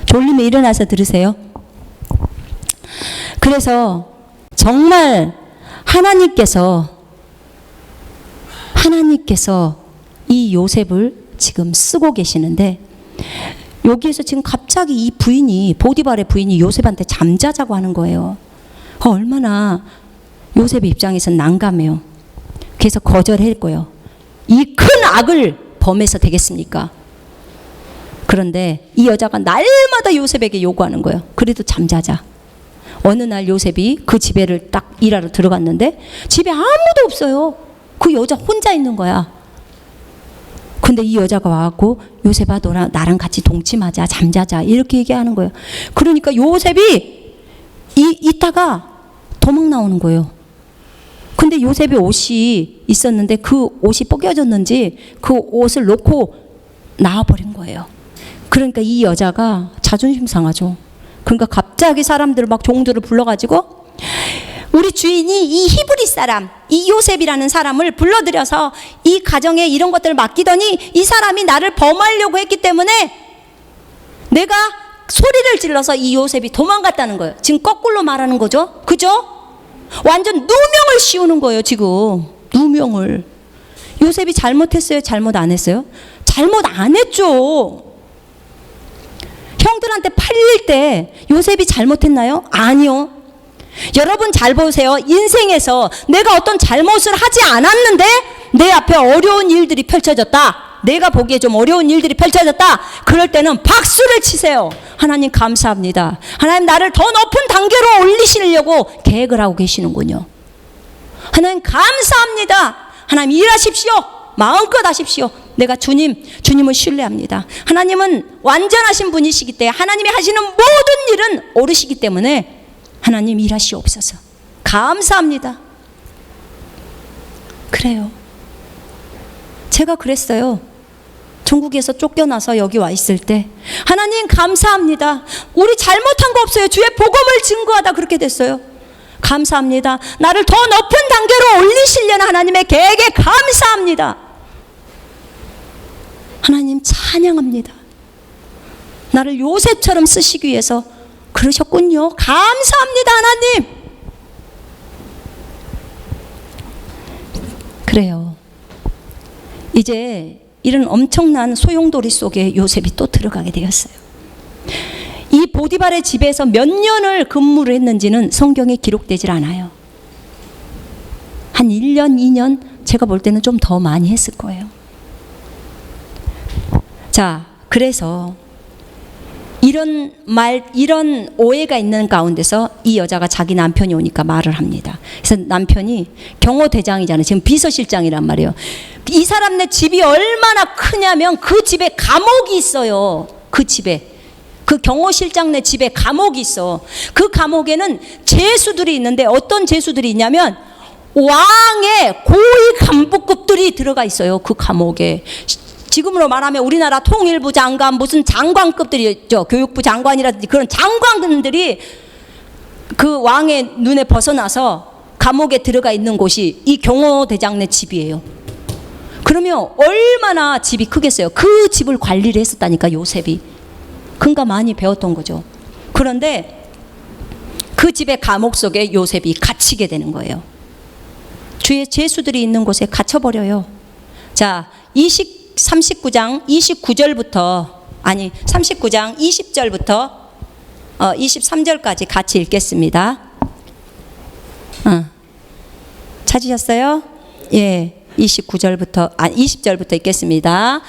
졸리면 일어나서 들으세요. 그래서 정말 하나님께서 이 요셉을 지금 쓰고 계시는데 여기에서 지금 갑자기 이 부인이 보디발의 부인이 요셉한테 잠자자고 하는 거예요. 얼마나 요셉의 입장에서는 난감해요. 그래서 거절했고요. 이 큰 악을 범해서 되겠습니까? 그런데 이 여자가 날마다 요셉에게 요구하는 거예요. 그래도 잠자자. 어느 날 요셉이 그 집에를 딱 일하러 들어갔는데 집에 아무도 없어요. 그 여자 혼자 있는 거야. 근데 이 여자가 와갖고 요셉아 나랑 같이 동침하자 잠자자 이렇게 얘기하는 거예요. 그러니까 요셉이 있다가 도망 나오는 거예요. 근데 요셉의 옷이 있었는데 그 옷이 벗겨졌는지 그 옷을 놓고 나와버린 거예요. 그러니까 이 여자가 자존심 상하죠. 그러니까 갑자기 사람들을 막 종들을 불러가지고 우리 주인이 이 히브리 사람, 이 요셉이라는 사람을 불러들여서 이 가정에 이런 것들을 맡기더니 이 사람이 나를 범하려고 했기 때문에 내가 소리를 질러서 이 요셉이 도망갔다는 거예요. 지금 거꾸로 말하는 거죠. 그죠? 완전 누명을 씌우는 거예요. 지금 누명을. 요셉이 잘못했어요? 잘못 안 했어요? 잘못 안 했죠. 형들한테 팔릴 때 요셉이 잘못했나요? 아니요. 여러분 잘 보세요. 인생에서 내가 어떤 잘못을 하지 않았는데 내 앞에 어려운 일들이 펼쳐졌다. 내가 보기에 좀 어려운 일들이 펼쳐졌다. 그럴 때는 박수를 치세요. 하나님 감사합니다. 하나님 나를 더 높은 단계로 올리시려고 계획을 하고 계시는군요. 하나님 감사합니다. 하나님 일하십시오. 마음껏 하십시오. 내가 주님을 신뢰합니다. 하나님은 완전하신 분이시기 때문에 하나님이 하시는 모든 일은 옳으시기 때문에 하나님 일하시옵소서. 감사합니다. 그래요. 제가 그랬어요. 전국에서 쫓겨나서 여기 와 있을 때 하나님 감사합니다. 우리 잘못한 거 없어요. 주의 복음을 증거하다 그렇게 됐어요. 감사합니다. 나를 더 높은 단계로 올리시려는 하나님의 계획에 감사합니다. 하나님 찬양합니다. 나를 요셉처럼 쓰시기 위해서 그러셨군요. 감사합니다 하나님. 그래요. 이제 이런 엄청난 소용돌이 속에 요셉이 또 들어가게 되었어요. 이 보디발의 집에서 몇 년을 근무를 했는지는 성경에 기록되질 않아요. 한 1년, 2년, 제가 볼 때는 좀 더 많이 했을 거예요. 자, 그래서 이런 오해가 있는 가운데서 이 여자가 자기 남편이 오니까 말을 합니다. 그래서 남편이 경호대장이잖아요. 지금 비서실장이란 말이에요. 이 사람네 집이 얼마나 크냐면 그 집에 감옥이 있어요. 그 집에. 그 경호실장네 집에 감옥이 있어. 그 감옥에는 죄수들이 있는데 어떤 죄수들이 있냐면 왕의 고위 간부급들이 들어가 있어요. 그 감옥에. 지금으로 말하면 우리나라 통일부 장관, 무슨 장관급들이 있죠. 교육부 장관이라든지 그런 장관들이 그 왕의 눈에 벗어나서 감옥에 들어가 있는 곳이 이 경호대장네 집이에요. 그러면 얼마나 집이 크겠어요. 그 집을 관리를 했었다니까, 요셉이. 그러니까 많이 배웠던 거죠. 그런데 그 집의 감옥 속에 요셉이 갇히게 되는 거예요. 주의 죄수들이 있는 곳에 갇혀버려요. 자, 39장 29절부터, 아니 39장 20절부터 23절까지 같이 읽겠습니다. 찾으셨어요? 예, 20절부터 읽겠습니다.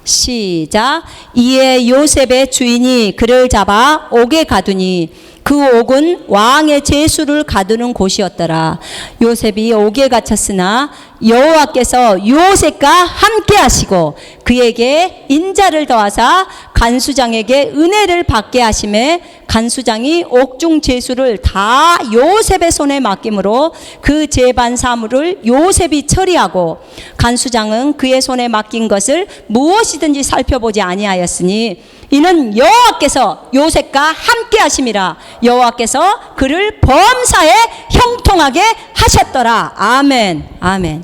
시작. 이에 요셉의 주인이 그를 잡아 옥에 가두니 그 옥은 왕의 죄수를 가두는 곳이었더라. 요셉이 옥에 갇혔으나 여호와께서 요셉과 함께 하시고 그에게 인자를 더하사 간수장에게 은혜를 받게 하심에 간수장이 옥중 죄수를 다 요셉의 손에 맡김으로 그 재반 사물을 요셉이 처리하고 간수장은 그의 손에 맡긴 것을 무엇이든지 살펴보지 아니하였으니 이는 여호와께서 요셉과 함께 하심이라. 여호와께서 그를 범사에 형통하게 하셨더라. 아멘. 아멘.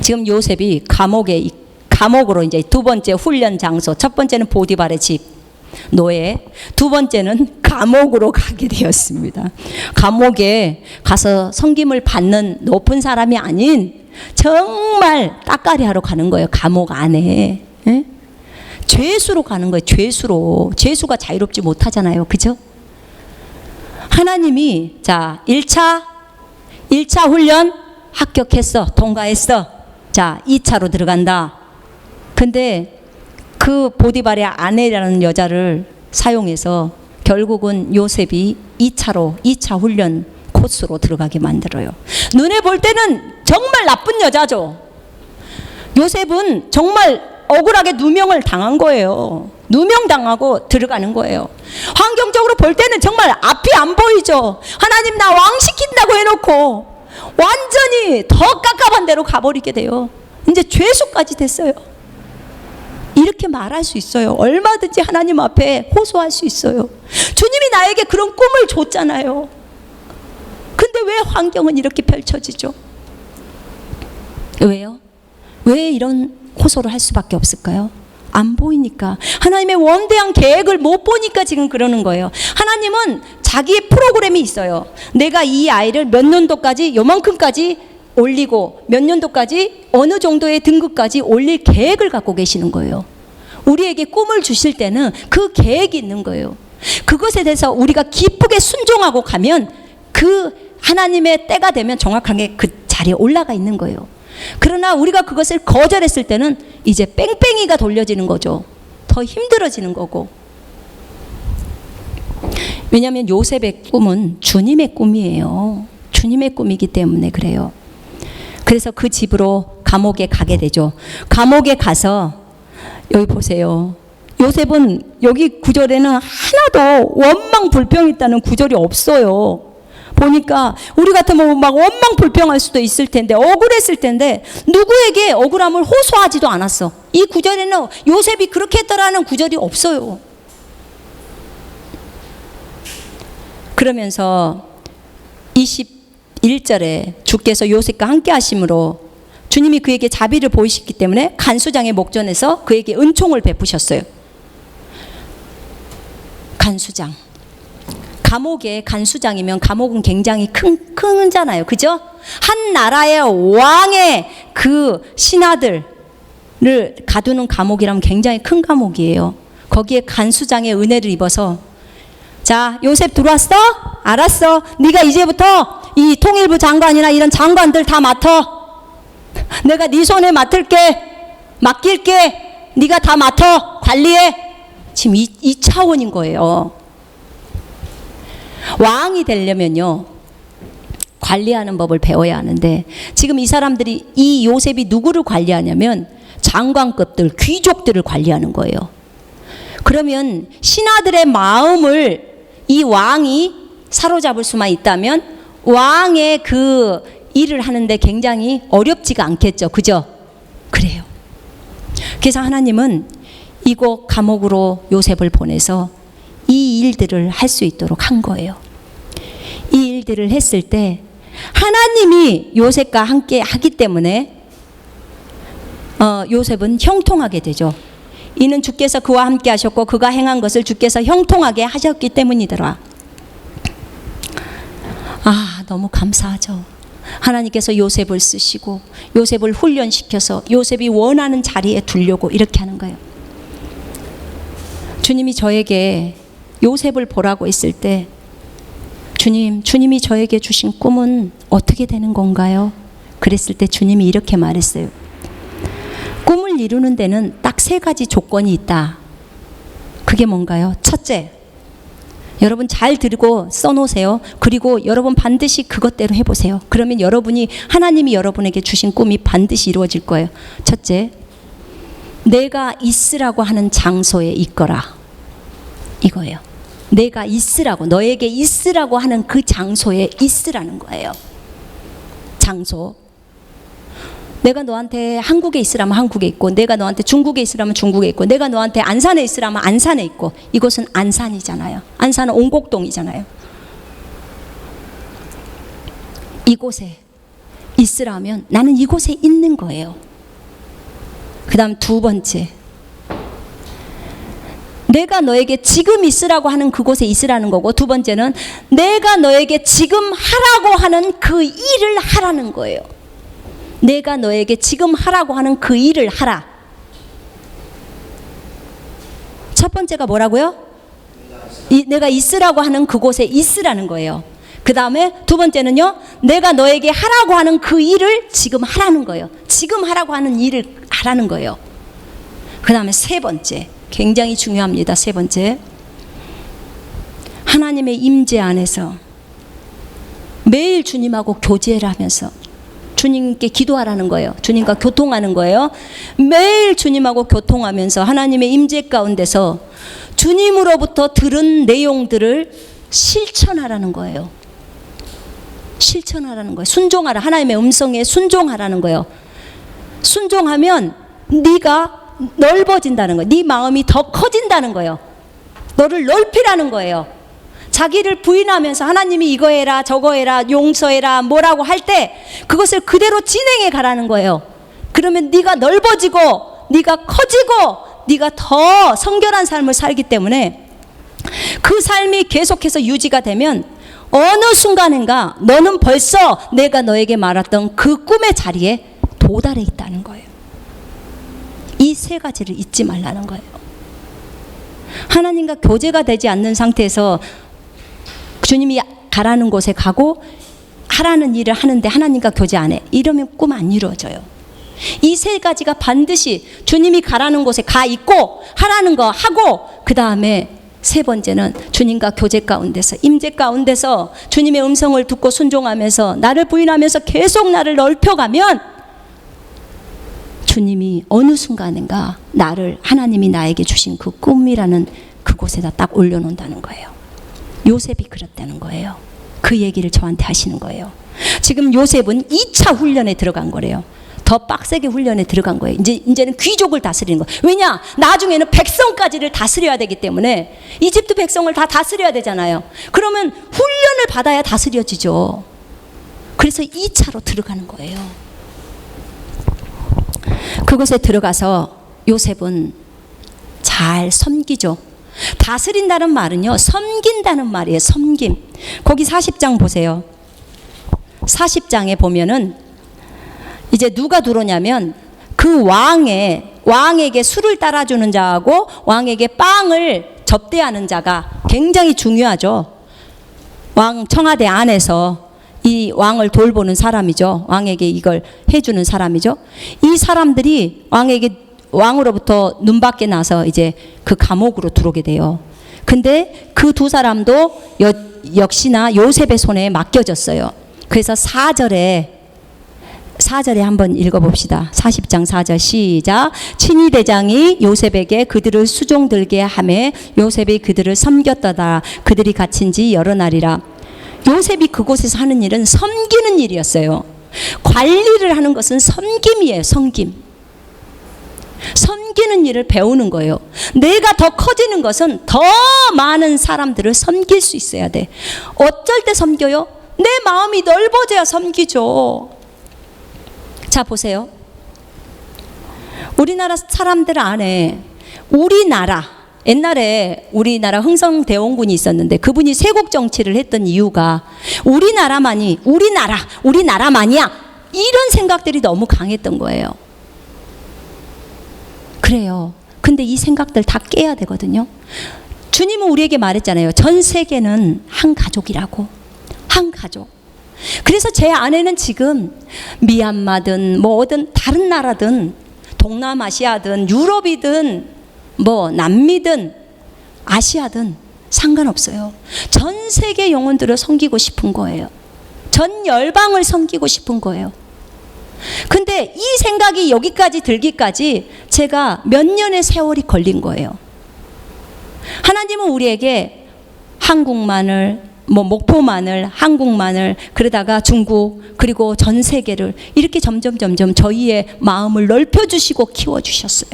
지금 요셉이 감옥으로 이제 두 번째 훈련 장소, 첫 번째는 보디발의 집, 노예, 두 번째는 감옥으로 가게 되었습니다. 감옥에 가서 섬김을 받는 높은 사람이 아닌 정말 따까리 하러 가는 거예요. 감옥 안에. 예? 죄수로 가는 거예요. 죄수로. 죄수가 자유롭지 못하잖아요. 그죠? 하나님이 자 1차 훈련 합격했어. 통과했어. 자 2차로 들어간다. 근데 그 보디발의 아내라는 여자를 사용해서 결국은 요셉이 2차 훈련 코스로 들어가게 만들어요. 눈에 볼 때는 정말 나쁜 여자죠. 요셉은 정말 억울하게 누명을 당한 거예요. 누명당하고 들어가는 거예요. 환경적으로 볼 때는 정말 앞이 안 보이죠. 하나님 나 왕 시킨다고 해놓고 완전히 더 깝깝한 데로 가버리게 돼요. 이제 죄수까지 됐어요. 이렇게 말할 수 있어요. 얼마든지 하나님 앞에 호소할 수 있어요. 주님이 나에게 그런 꿈을 줬잖아요. 근데 왜 환경은 이렇게 펼쳐지죠? 왜요? 왜 이런 호소를 할 수밖에 없을까요? 안 보이니까. 하나님의 원대한 계획을 못 보니까 지금 그러는 거예요. 하나님은 자기의 프로그램이 있어요. 내가 이 아이를 몇 년도까지 요만큼까지 올리고 몇 년도까지 어느 정도의 등급까지 올릴 계획을 갖고 계시는 거예요. 우리에게 꿈을 주실 때는 그 계획이 있는 거예요. 그것에 대해서 우리가 기쁘게 순종하고 가면 그 하나님의 때가 되면 정확하게 그 자리에 올라가 있는 거예요. 그러나 우리가 그것을 거절했을 때는 이제 뺑뺑이가 돌려지는 거죠. 더 힘들어지는 거고. 왜냐하면 요셉의 꿈은 주님의 꿈이에요. 주님의 꿈이기 때문에 그래요. 그래서 그 집으로 감옥에 가게 되죠. 감옥에 가서 여기 보세요. 요셉은 여기 구절에는 하나도 원망 불평했다는 구절이 없어요. 보니까 우리 같으면 막 원망 불평할 수도 있을 텐데, 억울했을 텐데 누구에게 억울함을 호소하지도 않았어. 이 구절에는 요셉이 그렇게 했더라는 구절이 없어요. 그러면서 21절에 주께서 요셉과 함께 하심으로 주님이 그에게 자비를 보이셨기 때문에 간수장의 목전에서 그에게 은총을 베푸셨어요. 간수장. 감옥에 간수장이면 감옥은 굉장히 크잖아요. 그죠? 한 나라의 왕의 그 신하들, 가두는 감옥이라면 굉장히 큰 감옥이에요. 거기에 간수장의 은혜를 입어서, 자, 요셉 들어왔어? 알았어. 네가 이제부터 이 통일부 장관이나 이런 장관들 다 맡아. 내가 네 손에 맡길게. 네가 다 맡아. 관리해. 지금 이 차원인 거예요. 왕이 되려면요, 관리하는 법을 배워야 하는데, 지금 이 사람들이, 이 요셉이 누구를 관리하냐면 장관급들, 귀족들을 관리하는 거예요. 그러면 신하들의 마음을 이 왕이 사로잡을 수만 있다면 왕의 그 일을 하는데 굉장히 어렵지가 않겠죠. 그죠? 그래요. 그래서 하나님은 이곳 감옥으로 요셉을 보내서 이 일들을 할 수 있도록 한 거예요. 이 일들을 했을 때 하나님이 요셉과 함께 하기 때문에 요셉은 형통하게 되죠. 이는 주께서 그와 함께 하셨고 그가 행한 것을 주께서 형통하게 하셨기 때문이더라. 아, 너무 감사하죠. 하나님께서 요셉을 쓰시고 요셉을 훈련시켜서 요셉이 원하는 자리에 두려고 이렇게 하는 거예요. 주님이 저에게 요셉을 보라고 했을 때, 주님이 저에게 주신 꿈은 어떻게 되는 건가요? 그랬을 때 주님이 이렇게 말했어요. 꿈을 이루는 데는 딱 3가지 조건이 있다. 그게 뭔가요? 첫째, 여러분 잘 들고 써놓으세요. 그리고 여러분 반드시 그것대로 해보세요. 그러면 하나님이 여러분에게 주신 꿈이 반드시 이루어질 거예요. 첫째, 내가 있으라고 하는 장소에 있거라. 이거예요. 내가 있으라고, 너에게 있으라고 하는 그 장소에 있으라는 거예요. 장소. 내가 너한테 한국에 있으라면 한국에 있고, 내가 너한테 중국에 있으라면 중국에 있고, 내가 너한테 안산에 있으라면 안산에 있고, 이곳은 안산이잖아요. 안산은 옹곡동이잖아요. 이곳에 있으라면 나는 이곳에 있는 거예요. 그 다음 2번째, 내가 너에게 지금 있으라고 하는 그곳에 있으라는 거고, 2번째는 내가 너에게 지금 하라고 하는 그 일을 하라는 거예요. 내가 너에게 지금 하라고 하는 그 일을 하라. 첫 번째가 뭐라고요? 내가 있으라고 하는 그곳에 있으라는 거예요. 그 다음에 2번째는요, 내가 너에게 하라고 하는 그 일을 지금 하라는 거예요. 지금 하라고 하는 일을 하라는 거예요. 그 다음에 3번째, 굉장히 중요합니다. 3번째, 하나님의 임재 안에서 매일 주님하고 교제를 하면서 주님께 기도하라는 거예요. 주님과 교통하는 거예요. 매일 주님하고 교통하면서 하나님의 임재 가운데서 주님으로부터 들은 내용들을 실천하라는 거예요. 실천하라는 거예요. 순종하라. 하나님의 음성에 순종하라는 거예요. 순종하면 네가 넓어진다는 거예요. 네 마음이 더 커진다는 거예요. 너를 넓히라는 거예요. 자기를 부인하면서 하나님이 이거 해라 저거 해라 용서해라 뭐라고 할 때 그것을 그대로 진행해 가라는 거예요. 그러면 네가 넓어지고 네가 커지고 네가 더 성결한 삶을 살기 때문에 그 삶이 계속해서 유지가 되면 어느 순간인가 너는 벌써 내가 너에게 말했던 그 꿈의 자리에 도달해 있다는 거예요. 이 3가지를 잊지 말라는 거예요. 하나님과 교제가 되지 않는 상태에서 주님이 가라는 곳에 가고 하라는 일을 하는데 하나님과 교제 안 해. 이러면 꿈 안 이루어져요. 이 3가지가 반드시 주님이 가라는 곳에 가 있고 하라는 거 하고, 그 다음에 3번째는 주님과 교제 가운데서 임재 가운데서 주님의 음성을 듣고 순종하면서 나를 부인하면서 계속 나를 넓혀가면 주님이 어느 순간인가 나를 하나님이 나에게 주신 그 꿈이라는 그곳에다 딱 올려놓는다는 거예요. 요셉이 그랬다는 거예요. 그 얘기를 저한테 하시는 거예요. 지금 요셉은 2차 훈련에 들어간 거래요. 더 빡세게 훈련에 들어간 거예요. 이제는 귀족을 다스리는 거예요. 왜냐? 나중에는 백성까지를 다스려야 되기 때문에 이집트 백성을 다 다스려야 되잖아요. 그러면 훈련을 받아야 다스려지죠. 그래서 2차로 들어가는 거예요. 그곳에 들어가서 요셉은 잘 섬기죠. 다스린다는 말은요, 섬긴다는 말이에요. 섬김. 거기 40장 보세요. 40장에 보면은 이제 누가 들어오냐면 그 왕의 왕에게 술을 따라주는 자하고 왕에게 빵을 접대하는 자가 굉장히 중요하죠. 왕 청와대 안에서 이 왕을 돌보는 사람이죠. 왕에게 이걸 해주는 사람이죠. 이 사람들이 왕으로부터 눈밖에 나서 이제 그 감옥으로 들어오게 돼요. 근데 그 두 사람도 역시나 요셉의 손에 맡겨졌어요. 그래서 4절에 한번 읽어봅시다. 40장 4절 시작. 친위 대장이 요셉에게 그들을 수종들게 하매 요셉이 그들을 섬겼더라. 그들이 갇힌 지 여러 날이라. 요셉이 그곳에서 하는 일은 섬기는 일이었어요. 관리를 하는 것은 섬김이에요. 섬기는 일을 배우는 거예요. 내가 더 커지는 것은 더 많은 사람들을 섬길 수 있어야 돼. 어쩔 때 섬겨요? 내 마음이 넓어져야 섬기죠. 자, 보세요. 우리나라 사람들 안에 옛날에 우리나라 흥성대원군이 있었는데 그분이 쇄국 정치를 했던 이유가 우리나라만이야 이런 생각들이 너무 강했던 거예요. 그래요. 근데 이 생각들 다 깨야 되거든요. 주님은 우리에게 말했잖아요. 전 세계는 한 가족이라고. 한 가족. 그래서 제 아내는 지금 미얀마든 뭐든 다른 나라든 동남아시아든 유럽이든 뭐 남미든 아시아든 상관없어요. 전 세계 영혼들을 섬기고 싶은 거예요. 전 열방을 섬기고 싶은 거예요. 근데 이 생각이 여기까지 들기까지 제가 몇 년의 세월이 걸린 거예요. 하나님은 우리에게 한국만을 목포만을 한국만을 그러다가 중국 그리고 전 세계를 이렇게 점점 저희의 마음을 넓혀주시고 키워주셨어요.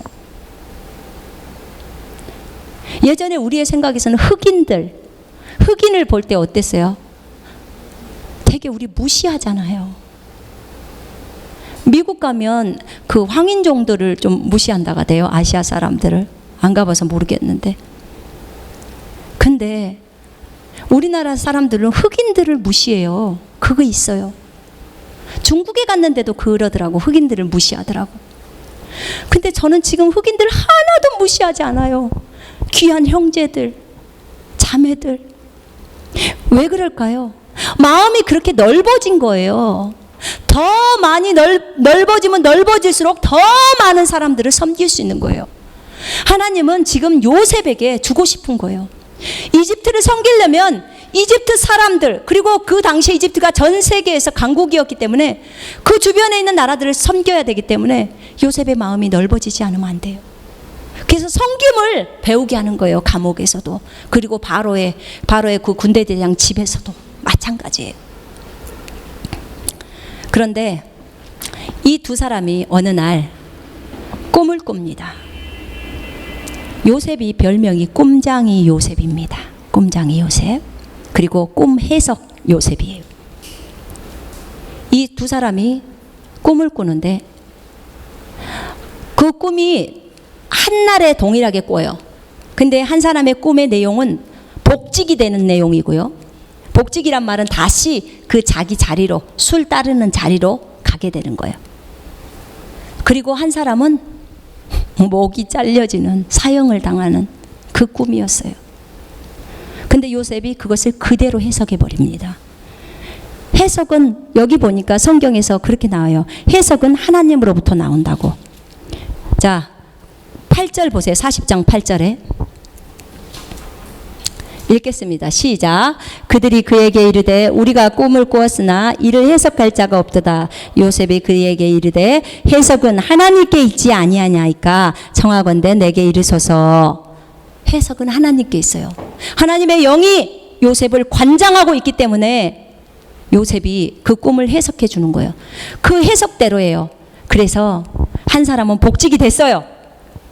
예전에 우리의 생각에서는 흑인을 볼 때 어땠어요? 되게 우리 무시하잖아요. 미국 가면 그 황인종들을 좀 무시한다가 돼요. 아시아 사람들을. 안 가봐서 모르겠는데. 근데 우리나라 사람들은 흑인들을 무시해요. 그거 있어요. 중국에 갔는데도 그러더라고. 흑인들을 무시하더라고. 근데 저는 지금 흑인들 하나도 무시하지 않아요. 귀한 형제들, 자매들. 왜 그럴까요? 마음이 그렇게 넓어진 거예요. 더 많이 넓어지면 넓어질수록 더 많은 사람들을 섬길 수 있는 거예요. 하나님은 지금 요셉에게 주고 싶은 거예요. 이집트를 섬기려면 이집트 사람들 그리고 그 당시에 이집트가 전 세계에서 강국이었기 때문에 그 주변에 있는 나라들을 섬겨야 되기 때문에 요셉의 마음이 넓어지지 않으면 안 돼요. 그래서 섬김을 배우게 하는 거예요. 감옥에서도 그리고 바로의 그 군대 대장 집에서도 마찬가지예요. 그런데 이 두 사람이 어느 날 꿈을 꿉니다. 요셉이 별명이 꿈장이 요셉입니다. 꿈장이 요셉. 그리고 꿈 해석 요셉이에요. 이 두 사람이 꿈을 꾸는데 그 꿈이 한날에 동일하게 꿔요. 근데 한 사람의 꿈의 내용은 복직이 되는 내용이고요. 복직이란 말은 다시 그 자기 자리로 술 따르는 자리로 가게 되는 거예요. 그리고 한 사람은 목이 잘려지는 사형을 당하는 그 꿈이었어요. 근데 요셉이 그것을 그대로 해석해 버립니다. 해석은 여기 보니까 성경에서 그렇게 나와요. 해석은 하나님으로부터 나온다고. 자, 8절 보세요. 40장 8절에 읽겠습니다. 시작. 그들이 그에게 이르되 우리가 꿈을 꾸었으나 이를 해석할 자가 없도다. 요셉이 그에게 이르되 해석은 하나님께 있지 아니하냐이까 청하건대 내게 이르소서. 해석은 하나님께 있어요. 하나님의 영이 요셉을 관장하고 있기 때문에 요셉이 그 꿈을 해석해 주는 거예요. 그 해석대로예요. 그래서 한 사람은 복직이 됐어요.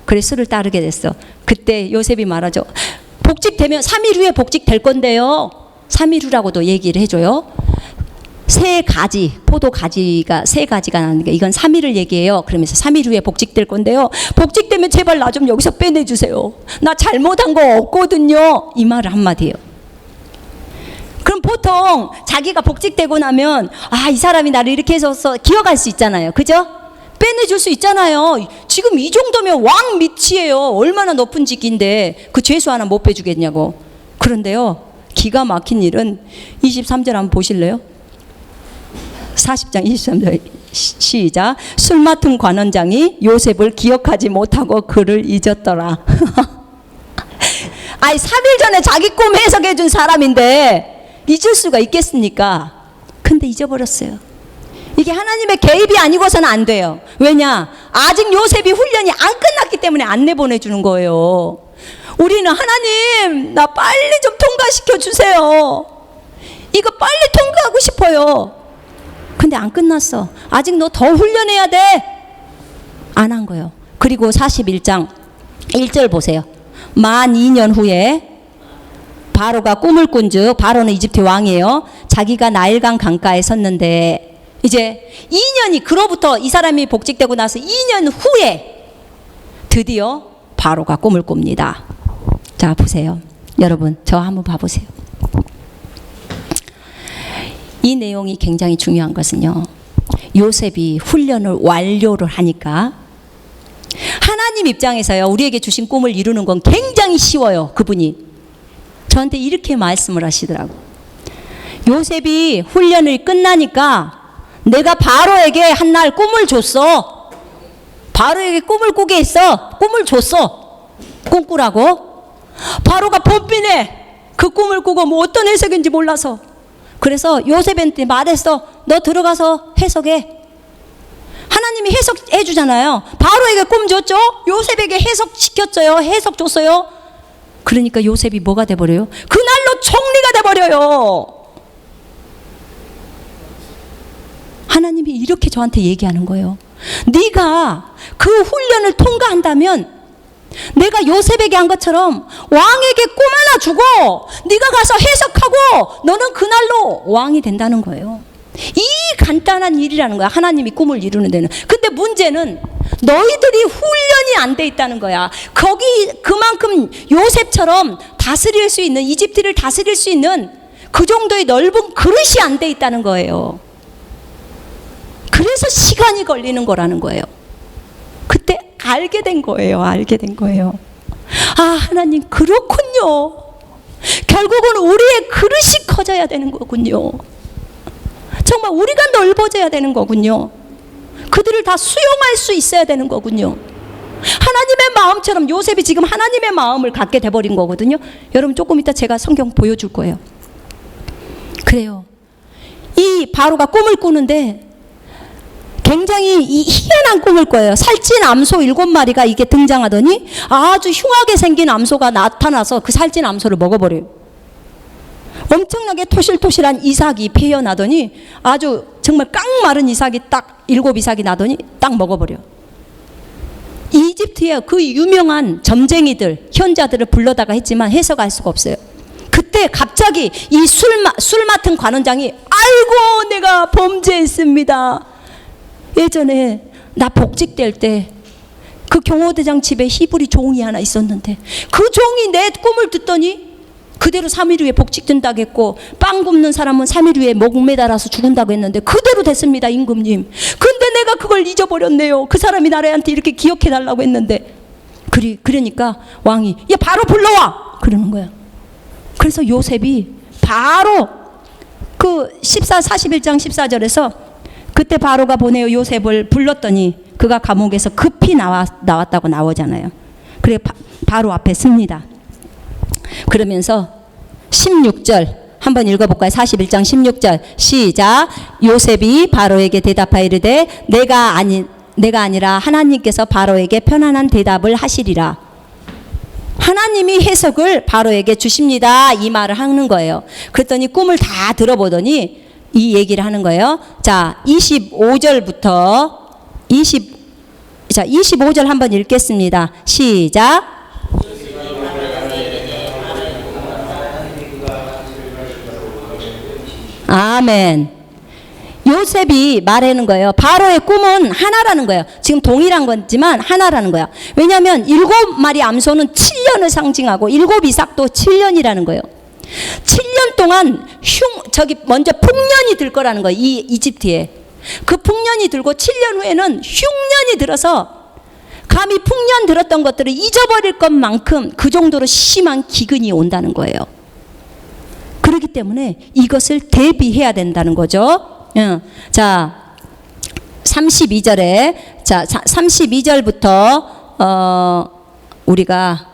그래서 술을 따르게 됐어. 그때 요셉이 말하죠. 복직되면 3일 후에 복직될 건데요. 3일 후라고도 얘기를 해줘요. 세 가지, 포도 가지가 세 가지가 나는데 이건 3일을 얘기해요. 그러면서 3일 후에 복직될 건데요. 복직되면 제발 나 좀 여기서 빼내주세요. 나 잘못한 거 없거든요. 이 말을 한마디예요. 그럼 보통 자기가 복직되고 나면 이 사람이 나를 이렇게 해서 기억할 수 있잖아요. 그죠? 빼내줄 수 있잖아요. 지금 이 정도면 왕 밑이에요. 얼마나 높은 직인데 그 죄수 하나 못 빼주겠냐고. 그런데요, 기가 막힌 일은 23절 한번 보실래요? 40장 23절 시작. 술 맡은 관원장이 요셉을 기억하지 못하고 그를 잊었더라. 아니 3일 전에 자기 꿈 해석해 준 사람인데 잊을 수가 있겠습니까? 근데 잊어버렸어요. 이게 하나님의 개입이 아니고서는 안 돼요. 왜냐? 아직 요셉이 훈련이 안 끝났기 때문에 안 내보내주는 거예요. 우리는 하나님, 나 빨리 좀 통과시켜 주세요. 이거 빨리 통과하고 싶어요. 근데 안 끝났어. 아직 너 더 훈련해야 돼. 안 한 거예요. 그리고 41장 1절 보세요. 만 2년 후에 바로가 꿈을 꾼즉, 바로는 이집트 왕이에요. 자기가 나일강 강가에 섰는데, 이제 2년이, 그로부터 이 사람이 복직되고 나서 2년 후에 드디어 바로가 꿈을 꿉니다. 자, 보세요. 여러분, 저 한번 봐보세요. 이 내용이 굉장히 중요한 것은요, 요셉이 훈련을 완료를 하니까 하나님 입장에서요, 우리에게 주신 꿈을 이루는 건 굉장히 쉬워요. 그분이 저한테 이렇게 말씀을 하시더라고. 요셉이 훈련을 끝나니까 내가 바로에게 한 날 꿈을 줬어. 바로에게 꿈을 꾸게 했어. 꿈을 줬어. 꿈꾸라고. 바로가 번빈해. 그 꿈을 꾸고 뭐 어떤 해석인지 몰라서. 그래서 요셉한테 말했어. 너 들어가서 해석해. 하나님이 해석해 주잖아요. 바로에게 꿈 줬죠. 요셉에게 해석시켰어요. 해석 줬어요. 그러니까 요셉이 뭐가 돼버려요? 그날로 총리가 돼버려요. 하나님이 이렇게 저한테 얘기하는 거예요. 네가 그 훈련을 통과한다면 내가 요셉에게 한 것처럼 왕에게 꿈 하나 주고 네가 가서 해석하고 너는 그날로 왕이 된다는 거예요. 이 간단한 일이라는 거야. 하나님이 꿈을 이루는 데는. 근데 문제는 너희들이 훈련이 안 돼 있다는 거야. 거기 그만큼 요셉처럼 다스릴 수 있는, 이집트를 다스릴 수 있는 그 정도의 넓은 그릇이 안 돼 있다는 거예요. 그래서 시간이 걸리는 거라는 거예요. 그때 알게 된 거예요. 알게 된 거예요. 아, 하나님 그렇군요. 결국은 우리의 그릇이 커져야 되는 거군요. 정말 우리가 넓어져야 되는 거군요. 그들을 다 수용할 수 있어야 되는 거군요. 하나님의 마음처럼 요셉이 지금 하나님의 마음을 갖게 돼버린 거거든요. 여러분 조금 이따 제가 성경 보여줄 거예요. 그래요. 이 바로가 꿈을 꾸는데 굉장히 희한한 꿈을 꿔요. 살찐 암소 7마리가 이게 등장하더니 아주 흉하게 생긴 암소가 나타나서 그 살찐 암소를 먹어버려요. 엄청나게 토실토실한 이삭이 패여나더니 아주 정말 깡마른 이삭이 딱 7이삭이 나더니 딱 먹어버려. 이집트의 그 유명한 점쟁이들, 현자들을 불러다가 했지만 해석할 수가 없어요. 그때 갑자기 이 술 맡은 관원장이 아이고 내가 범죄했습니다. 예전에 나 복직될 때 그 경호대장 집에 히브리 종이 하나 있었는데 그 종이 내 꿈을 듣더니 그대로 3일 후에 복직된다고 했고 빵 굽는 사람은 3일 후에 목 매달아서 죽은다고 했는데 그대로 됐습니다, 임금님. 근데 내가 그걸 잊어버렸네요. 그 사람이 나한테 이렇게 기억해달라고 했는데 그러니까 왕이 야 바로 불러와 그러는 거야. 그래서 요셉이 바로 그 41장 14절에서 그때 바로가 보내어 요셉을 불렀더니 그가 감옥에서 급히 나왔다고 나오잖아요. 그래 바로 앞에 섭니다. 그러면서 16절 한번 읽어볼까요? 41장 16절 시작. 요셉이 바로에게 대답하여 이르되 내가 아니라 하나님께서 바로에게 편안한 대답을 하시리라. 하나님이 해석을 바로에게 주십니다. 이 말을 하는 거예요. 그랬더니 꿈을 다 들어보더니 이 얘기를 하는 거예요. 자, 25절부터 25절 한번 읽겠습니다. 시작. 아멘. 요셉이 말하는 거예요. 바로의 꿈은 하나라는 거예요. 지금 동일한 거지만 하나라는 거예요. 왜냐하면 7마리 암소는 7년을 상징하고 7이삭도 7년이라는 거예요. 7년 동안 먼저 풍년이 들 거라는 거예요. 이 이집트에. 그 풍년이 들고 7년 후에는 흉년이 들어서 감히 풍년 들었던 것들을 잊어버릴 것만큼 그 정도로 심한 기근이 온다는 거예요. 그렇기 때문에 이것을 대비해야 된다는 거죠. 자, 32절에, 자, 32절부터, 우리가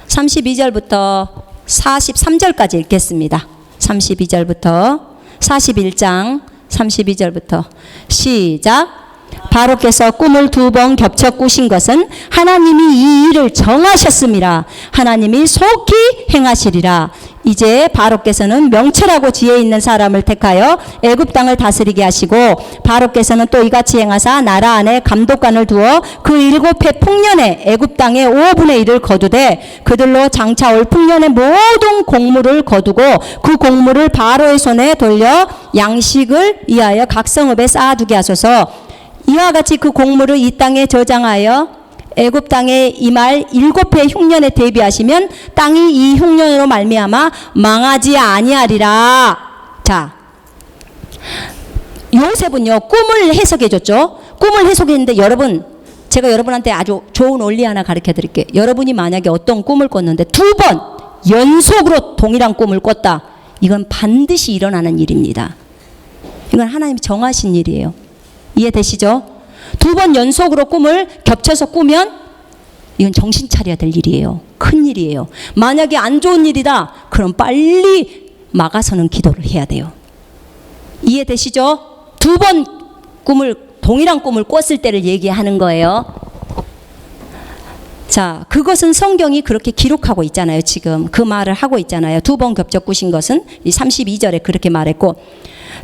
32절부터 43절까지 읽겠습니다. 32절부터 41장 32절부터 시작. 바로께서 꿈을 2번 겹쳐 꾸신 것은 하나님이 이 일을 정하셨음이라. 하나님이 속히 행하시리라. 이제 바로께서는 명철하고 지혜 있는 사람을 택하여 애굽 땅을 다스리게 하시고, 바로께서는 또 이같이 행하사 나라 안에 감독관을 두어 그 7해 풍년에 애굽 땅의 5분의 1을 거두되 그들로 장차 올 풍년의 모든 곡물을 거두고 그 곡물을 바로의 손에 돌려 양식을 위하여 각 성읍에 쌓아두게 하소서. 이와 같이 그 곡물을 이 땅에 저장하여 애굽 땅에 임할 7해 흉년에 대비하시면 땅이 이 흉년으로 말미암아 망하지 아니하리라. 자, 요셉은요 꿈을 해석해 줬죠. 꿈을 해석했는데 여러분, 제가 여러분한테 아주 좋은 원리 하나 가르쳐 드릴게요. 여러분이 만약에 어떤 꿈을 꿨는데 2번 연속으로 동일한 꿈을 꿨다, 이건 반드시 일어나는 일입니다. 이건 하나님이 정하신 일이에요. 이해되시죠? 2번 연속으로 꿈을 겹쳐서 꾸면 이건 정신 차려야 될 일이에요. 큰 일이에요. 만약에 안 좋은 일이다, 그럼 빨리 막아서는 기도를 해야 돼요. 이해되시죠? 2번 동일한 꿈을 꿨을 때를 얘기하는 거예요. 자, 그것은 성경이 그렇게 기록하고 있잖아요. 지금 그 말을 하고 있잖아요. 2번 겹쳐 꾸신 것은 이 32절에 그렇게 말했고,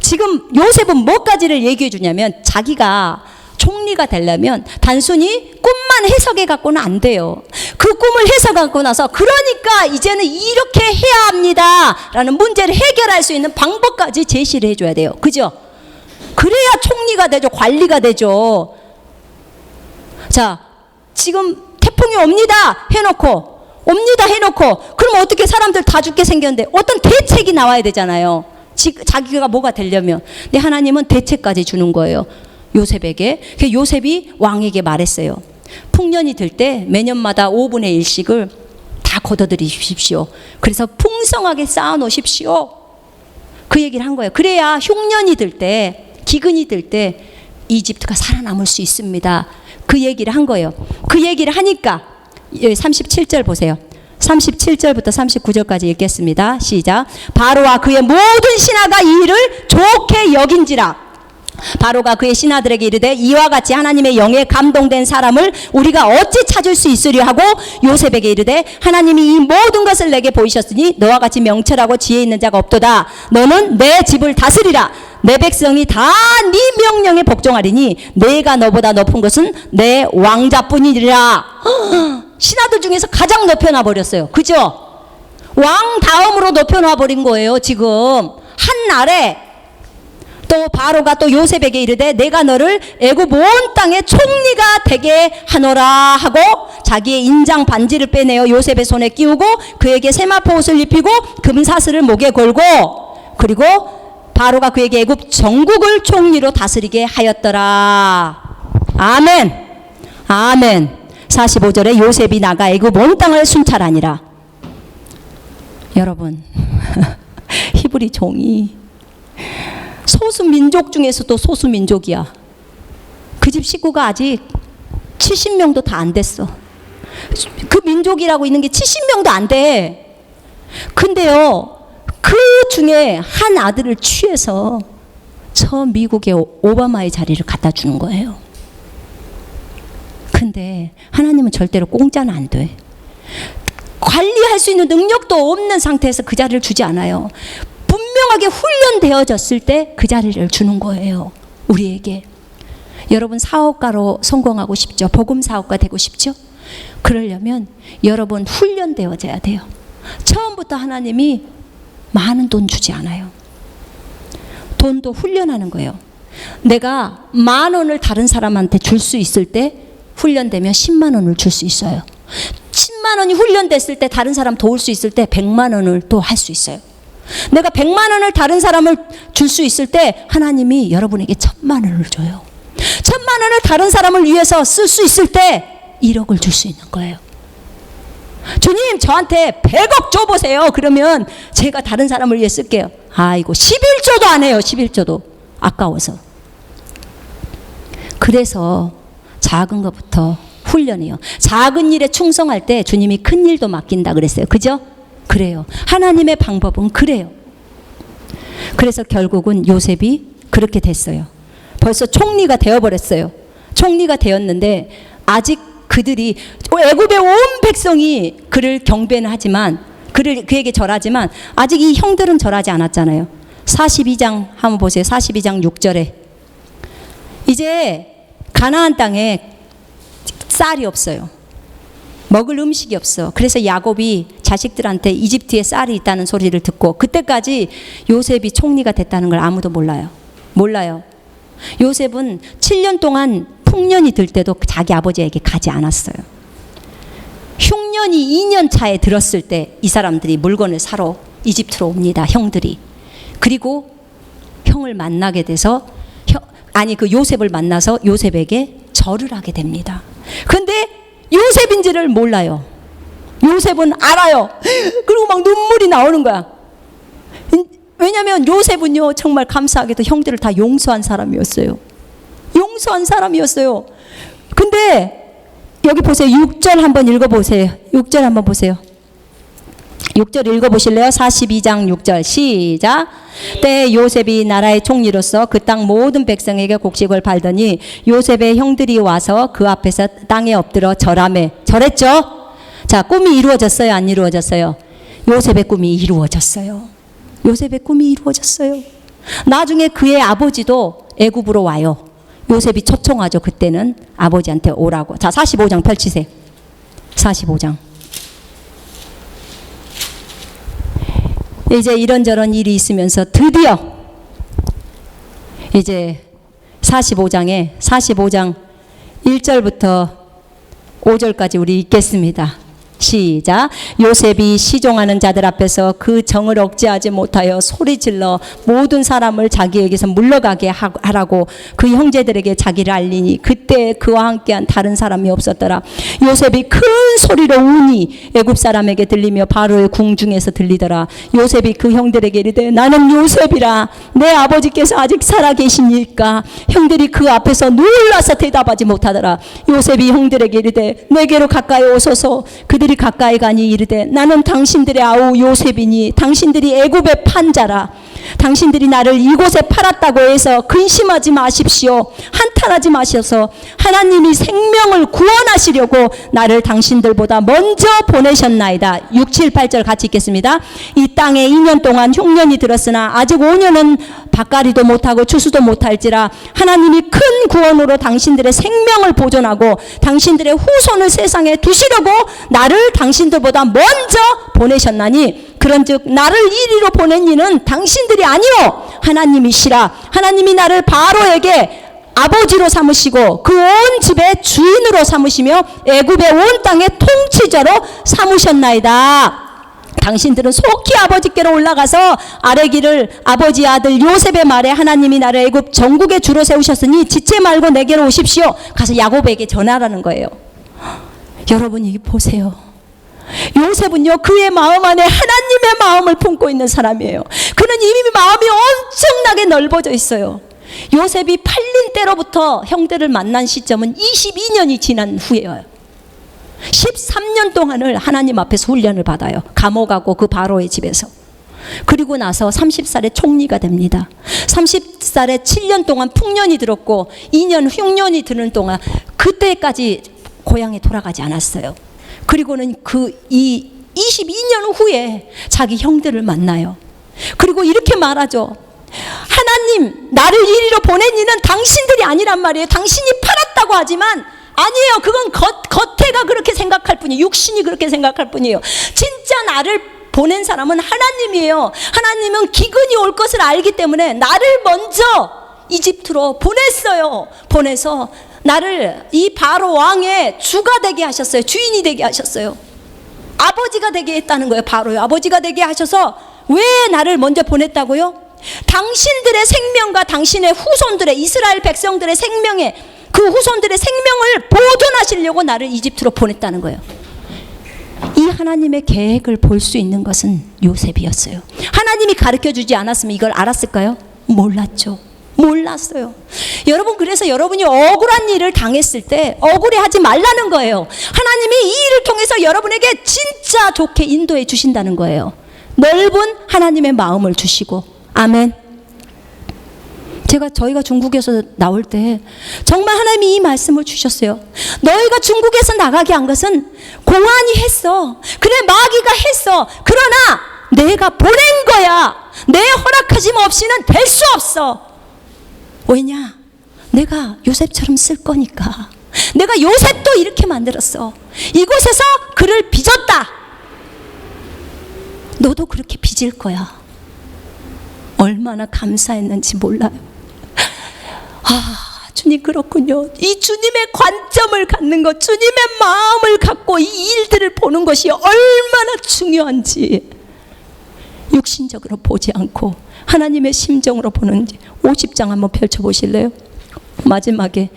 지금 요셉은 뭐까지를 얘기해 주냐면 자기가 총리가 되려면 단순히 꿈만 해석해 갖고는 안 돼요. 그 꿈을 해석하고 나서 그러니까 이제는 이렇게 해야 합니다 라는 문제를 해결할 수 있는 방법까지 제시를 해줘야 돼요. 그죠? 그래야 총리가 되죠. 관리가 되죠. 자, 지금 태풍이 옵니다 해놓고 그럼 어떻게 사람들 다 죽게 생겼는데 어떤 대책이 나와야 되잖아요. 자기가 뭐가 되려면. 근데 하나님은 대책까지 주는 거예요, 요셉에게. 요셉이 왕에게 말했어요. 풍년이 들 때 매년마다 5분의 1씩을 다 걷어들이십시오. 그래서 풍성하게 쌓아 놓으십시오. 그 얘기를 한 거예요. 그래야 흉년이 들 때, 기근이 들 때 이집트가 살아남을 수 있습니다. 그 얘기를 한 거예요. 그 얘기를 하니까 37절 보세요. 37절부터 39절까지 읽겠습니다. 시작. 바로와 그의 모든 신하가 이 일을 좋게 여긴지라. 바로가 그의 신하들에게 이르되 이와 같이 하나님의 영에 감동된 사람을 우리가 어찌 찾을 수 있으려 하고, 요셉에게 이르되 하나님이 이 모든 것을 내게 보이셨으니 너와 같이 명철하고 지혜 있는 자가 없도다. 너는 내 집을 다스리라. 내 백성이 다 네 명령에 복종하리니 내가 너보다 높은 것은 내 왕자뿐이니라. 신하들 중에서 가장 높여놔 버렸어요. 그죠? 왕 다음으로 높여놔 버린 거예요. 지금 한 날에 또 바로가 또 요셉에게 이르되 내가 너를 애굽 온 땅의 총리가 되게 하노라 하고 자기의 인장 반지를 빼내어 요셉의 손에 끼우고 그에게 세마포 옷을 입히고 금사슬을 목에 걸고, 그리고 바로가 그에게 애굽 전국을 총리로 다스리게 하였더라. 아멘. 아멘. 45절에 요셉이 나가 애굽 온 땅을 순찰하니라. 여러분, 히브리 종이 소수민족 중에서도 소수민족이야. 그 집 식구가 아직 70명도 다 안 됐어. 그 민족이라고 있는 게 70명도 안 돼. 근데요, 그 중에 한 아들을 취해서 저 미국의 오바마의 자리를 갖다 주는 거예요. 근데 하나님은 절대로 공짜는 안 돼. 관리할 수 있는 능력도 없는 상태에서 그 자리를 주지 않아요. 분명하게 훈련되어졌을 때 그 자리를 주는 거예요, 우리에게. 여러분 사업가로 성공하고 싶죠? 복음 사업가 되고 싶죠? 그러려면 여러분 훈련되어져야 돼요. 처음부터 하나님이 많은 돈 주지 않아요. 돈도 훈련하는 거예요. 내가 10,000원을 다른 사람한테 줄 수 있을 때 훈련되면 10만 원을 줄 수 있어요. 10만 원이 훈련됐을 때 다른 사람 도울 수 있을 때 100만 원을 또 할 수 있어요. 내가 100만 원을 다른 사람을 줄 수 있을 때 하나님이 여러분에게 1000만 원을 줘요. 1000만 원을 다른 사람을 위해서 쓸 수 있을 때 1억을 줄 수 있는 거예요. 주님, 저한테 100억 줘보세요. 그러면 제가 다른 사람을 위해 쓸게요. 아이고, 11조도 안 해요. 11조도. 아까워서. 그래서 작은 것부터 훈련이요. 작은 일에 충성할 때 주님이 큰 일도 맡긴다 그랬어요. 그죠? 그래요. 하나님의 방법은 그래요. 그래서 결국은 요셉이 그렇게 됐어요. 벌써 총리가 되어버렸어요. 총리가 되었는데 아직 그들이, 애굽의 온 백성이 그를 경배는 하지만, 그에게 절하지만 아직 이 형들은 절하지 않았잖아요. 42장 한번 보세요. 42장 6절에 이제 가나안 땅에 쌀이 없어요. 먹을 음식이 없어. 그래서 야곱이 자식들한테 이집트에 쌀이 있다는 소리를 듣고, 그때까지 요셉이 총리가 됐다는 걸 아무도 몰라요. 요셉은 7년 동안 풍년이 들 때도 자기 아버지에게 가지 않았어요. 흉년이 2년 차에 들었을 때 이 사람들이 물건을 사러 이집트로 옵니다. 형들이. 그리고 형을 만나게 돼서 그 요셉을 만나서 요셉에게 절을 하게 됩니다. 근데 요셉인지를 몰라요. 요셉은 알아요. 그리고 막 눈물이 나오는 거야. 왜냐하면 요셉은요, 정말 감사하게도 형들을 다 용서한 사람이었어요. 근데 여기 보세요. 6절 한번 읽어보세요. 6절 한번 보세요. 6절 읽어보실래요? 42장 6절 시작. 때에 요셉이 나라의 총리로서 그 땅 모든 백성에게 곡식을 팔더니 요셉의 형들이 와서 그 앞에서 땅에 엎드려 절했죠. 자, 꿈이 이루어졌어요? 안 이루어졌어요? 요셉의 꿈이 이루어졌어요. 나중에 그의 아버지도 애굽으로 와요. 요셉이 초청하죠. 그때는 아버지한테 오라고. 자, 45장 펼치세요. 45장. 이제 이런저런 일이 있으면서 드디어 이제 45장 1절부터 5절까지 우리 읽겠습니다. 시작. 요셉이 시종하는 자들 앞에서 그 정을 억제하지 못하여 소리질러 모든 사람을 자기에게서 물러가게 하라고 그 형제들에게 자기를 알리니 그때 그와 함께한 다른 사람이 없었더라. 요셉이 큰 소리로 우니 애굽 사람에게 들리며 바로의 궁중에서 들리더라. 요셉이 그 형들에게 이르되 나는 요셉이라. 내 아버지께서 아직 살아계시니까. 형들이 그 앞에서 놀라서 대답하지 못하더라. 요셉이 형들에게 이르되 내게로 가까이 오소서. 그들이 가까이 가니 이르되 나는 당신들의 아우 요셉이니 당신들이 애굽의 판자라. 당신들이 나를 이곳에 팔았다고 해서 근심하지 마십시오. 한탄하지 마셔서 하나님이 생명을 구원하시려고 나를 당신들보다 먼저 보내셨나이다. 6, 7, 8절 같이 읽겠습니다. 이 땅에 2년 동안 흉년이 들었으나 아직 5년은 밭가리도 못하고 추수도 못할지라 하나님이 큰 구원으로 당신들의 생명을 보존하고 당신들의 후손을 세상에 두시려고 나를 당신들보다 먼저 보내셨나니 그런즉 나를 이리로 보낸 이는 당신들이 아니요 하나님이시라. 하나님이 나를 바로에게 아버지로 삼으시고 그 온 집의 주인으로 삼으시며 애굽의 온 땅의 통치자로 삼으셨나이다. 당신들은 속히 아버지께로 올라가서 아뢰기를 아버지 아들 요셉의 말에 하나님이 나를 애굽 전국의 주로 세우셨으니 지체 말고 내게로 오십시오. 가서 야곱에게 전하라는 거예요. 여러분 이 보세요. 요셉은요 그의 마음 안에 하나님의 마음을 품고 있는 사람이에요. 그는 이미 마음이 엄청나게 넓어져 있어요. 요셉이 팔린 때로부터 형들을 만난 시점은 22년이 지난 후예요. 13년 동안을 하나님 앞에서 훈련을 받아요. 감옥하고 그 바로의 집에서. 그리고 나서 30살에 총리가 됩니다. 30살에 7년 동안 풍년이 들었고 2년 흉년이 드는 동안 그때까지 고향에 돌아가지 않았어요. 그리고는 이 22년 후에 자기 형들을 만나요. 그리고 이렇게 말하죠. 하나님 나를 이리로 보낸 이는 당신들이 아니란 말이에요. 당신이 팔았다고 하지만 아니에요. 그건 겉에가 그렇게 생각할 뿐이에요. 육신이 그렇게 생각할 뿐이에요. 진짜 나를 보낸 사람은 하나님이에요. 하나님은 기근이 올 것을 알기 때문에 나를 먼저 이집트로 보냈어요. 보내서 나를 이 바로 왕의 주가 되게 하셨어요. 주인이 되게 하셨어요. 아버지가 되게 했다는 거예요. 바로요. 아버지가 되게 하셔서 왜 나를 먼저 보냈다고요? 당신들의 생명과 당신의 후손들의 이스라엘 백성들의 생명에 그 후손들의 생명을 보존하시려고 나를 이집트로 보냈다는 거예요. 이 하나님의 계획을 볼 수 있는 것은 요셉이었어요. 하나님이 가르쳐주지 않았으면 이걸 알았을까요? 몰랐죠. 몰랐어요. 여러분, 그래서 여러분이 억울한 일을 당했을 때 억울해하지 말라는 거예요. 하나님이 이 일을 통해서 여러분에게 진짜 좋게 인도해 주신다는 거예요. 넓은 하나님의 마음을 주시고. 아멘. 저희가 중국에서 나올 때 정말 하나님이 이 말씀을 주셨어요. 너희가 중국에서 나가게 한 것은 공안이 했어. 그래, 마귀가 했어. 그러나 내가 보낸 거야. 내 허락하심 없이는 될 수 없어. 왜냐? 내가 요셉처럼 쓸 거니까. 내가 요셉도 이렇게 만들었어. 이곳에서 그를 빚었다. 너도 그렇게 빚을 거야. 얼마나 감사했는지 몰라요. 주님, 그렇군요. 이 주님의 관점을 갖는 것, 주님의 마음을 갖고 이 일들을 보는 것이 얼마나 중요한지 육신적으로 보지 않고 하나님의 심정으로 보는지. 50장 한번 펼쳐보실래요? 마지막에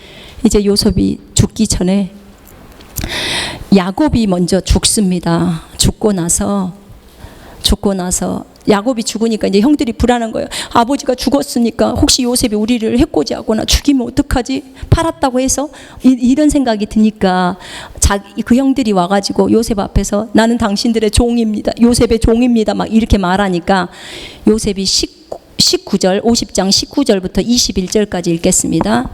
이제 요셉이 죽기 전에 야곱이 먼저 죽습니다. 죽고 나서 야곱이 죽으니까 이제 형들이 불안한 거예요. 아버지가 죽었으니까 혹시 요셉이 우리를 해코지하거나 죽이면 어떡하지? 팔았다고 해서 이런 생각이 드니까 그 형들이 와가지고 요셉 앞에서 나는 당신들의 종입니다. 요셉의 종입니다. 막 이렇게 말하니까 요셉이 19절 50장 19절부터 21절까지 읽겠습니다.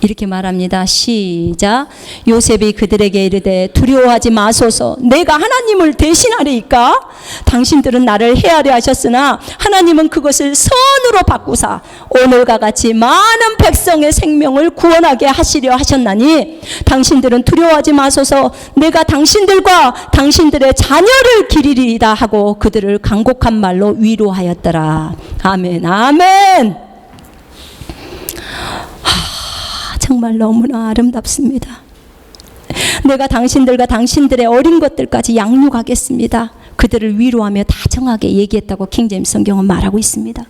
이렇게 말합니다. 시작. 요셉이 그들에게 이르되 두려워하지 마소서. 내가 하나님을 대신하리이까? 당신들은 나를 해하려 하셨으나 하나님은 그것을 선으로 바꾸사 오늘과 같이 많은 백성의 생명을 구원하게 하시려 하셨나니 당신들은 두려워하지 마소서. 내가 당신들과 당신들의 자녀를 기리리이다 하고 그들을 간곡한 말로 위로하였더라. 아멘. 아멘. 정말 너무나 아름답습니다. 내가 당신들과 당신들의 어린 것들까지 양육하겠습니다. 그들을 위로하며 다정하게 얘기했다고 킹제임스 성경은 말하고 있습니다.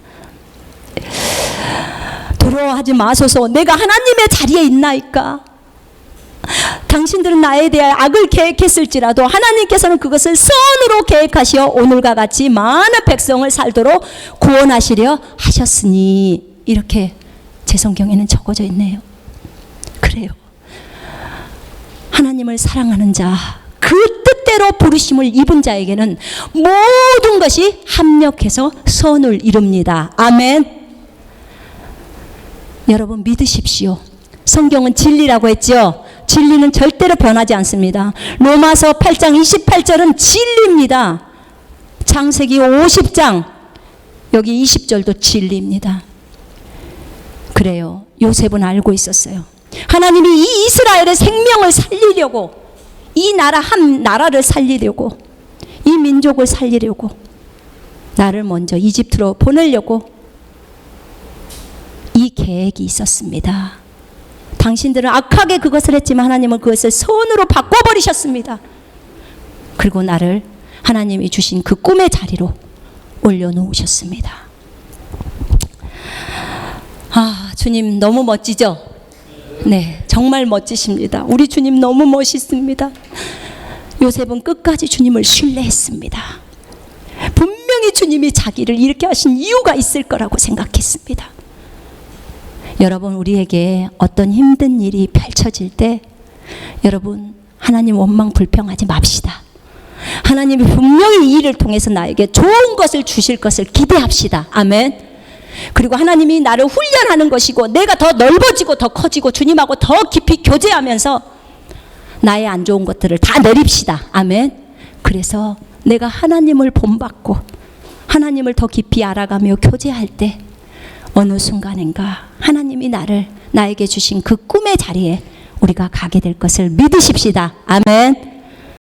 두려워하지 마소서. 내가 하나님의 자리에 있나이까? 당신들은 나에 대해 악을 계획했을지라도 하나님께서는 그것을 선으로 계획하시어 오늘과 같이 많은 백성을 살도록 구원하시려 하셨으니. 이렇게 제 성경에는 적어져 있네요. 그래요. 하나님을 사랑하는 자, 그 뜻대로 부르심을 입은 자에게는 모든 것이 합력해서 선을 이룹니다. 아멘. 여러분, 믿으십시오. 성경은 진리라고 했죠. 진리는 절대로 변하지 않습니다. 로마서 8장 28절은 진리입니다. 창세기 50장 여기 20절도 진리입니다. 그래요. 요셉은 알고 있었어요. 하나님이 이 이스라엘의 생명을 살리려고, 이 나라 한 나라를 살리려고, 이 민족을 살리려고 나를 먼저 이집트로 보내려고 이 계획이 있었습니다. 당신들은 악하게 그것을 했지만 하나님은 그것을 선으로 바꿔버리셨습니다. 그리고 나를 하나님이 주신 그 꿈의 자리로 올려놓으셨습니다. 주님 너무 멋지죠? 네, 정말 멋지십니다. 우리 주님 너무 멋있습니다. 요셉은 끝까지 주님을 신뢰했습니다. 분명히 주님이 자기를 이렇게 하신 이유가 있을 거라고 생각했습니다. 여러분, 우리에게 어떤 힘든 일이 펼쳐질 때 여러분, 하나님 원망 불평하지 맙시다. 하나님이 분명히 이 일을 통해서 나에게 좋은 것을 주실 것을 기대합시다. 아멘. 그리고 하나님이 나를 훈련하는 것이고 내가 더 넓어지고 더 커지고 주님하고 더 깊이 교제하면서 나의 안 좋은 것들을 다 내립시다. 아멘. 그래서 내가 하나님을 본받고 하나님을 더 깊이 알아가며 교제할 때 어느 순간인가 하나님이 나에게 주신 그 꿈의 자리에 우리가 가게 될 것을 믿으십시다. 아멘.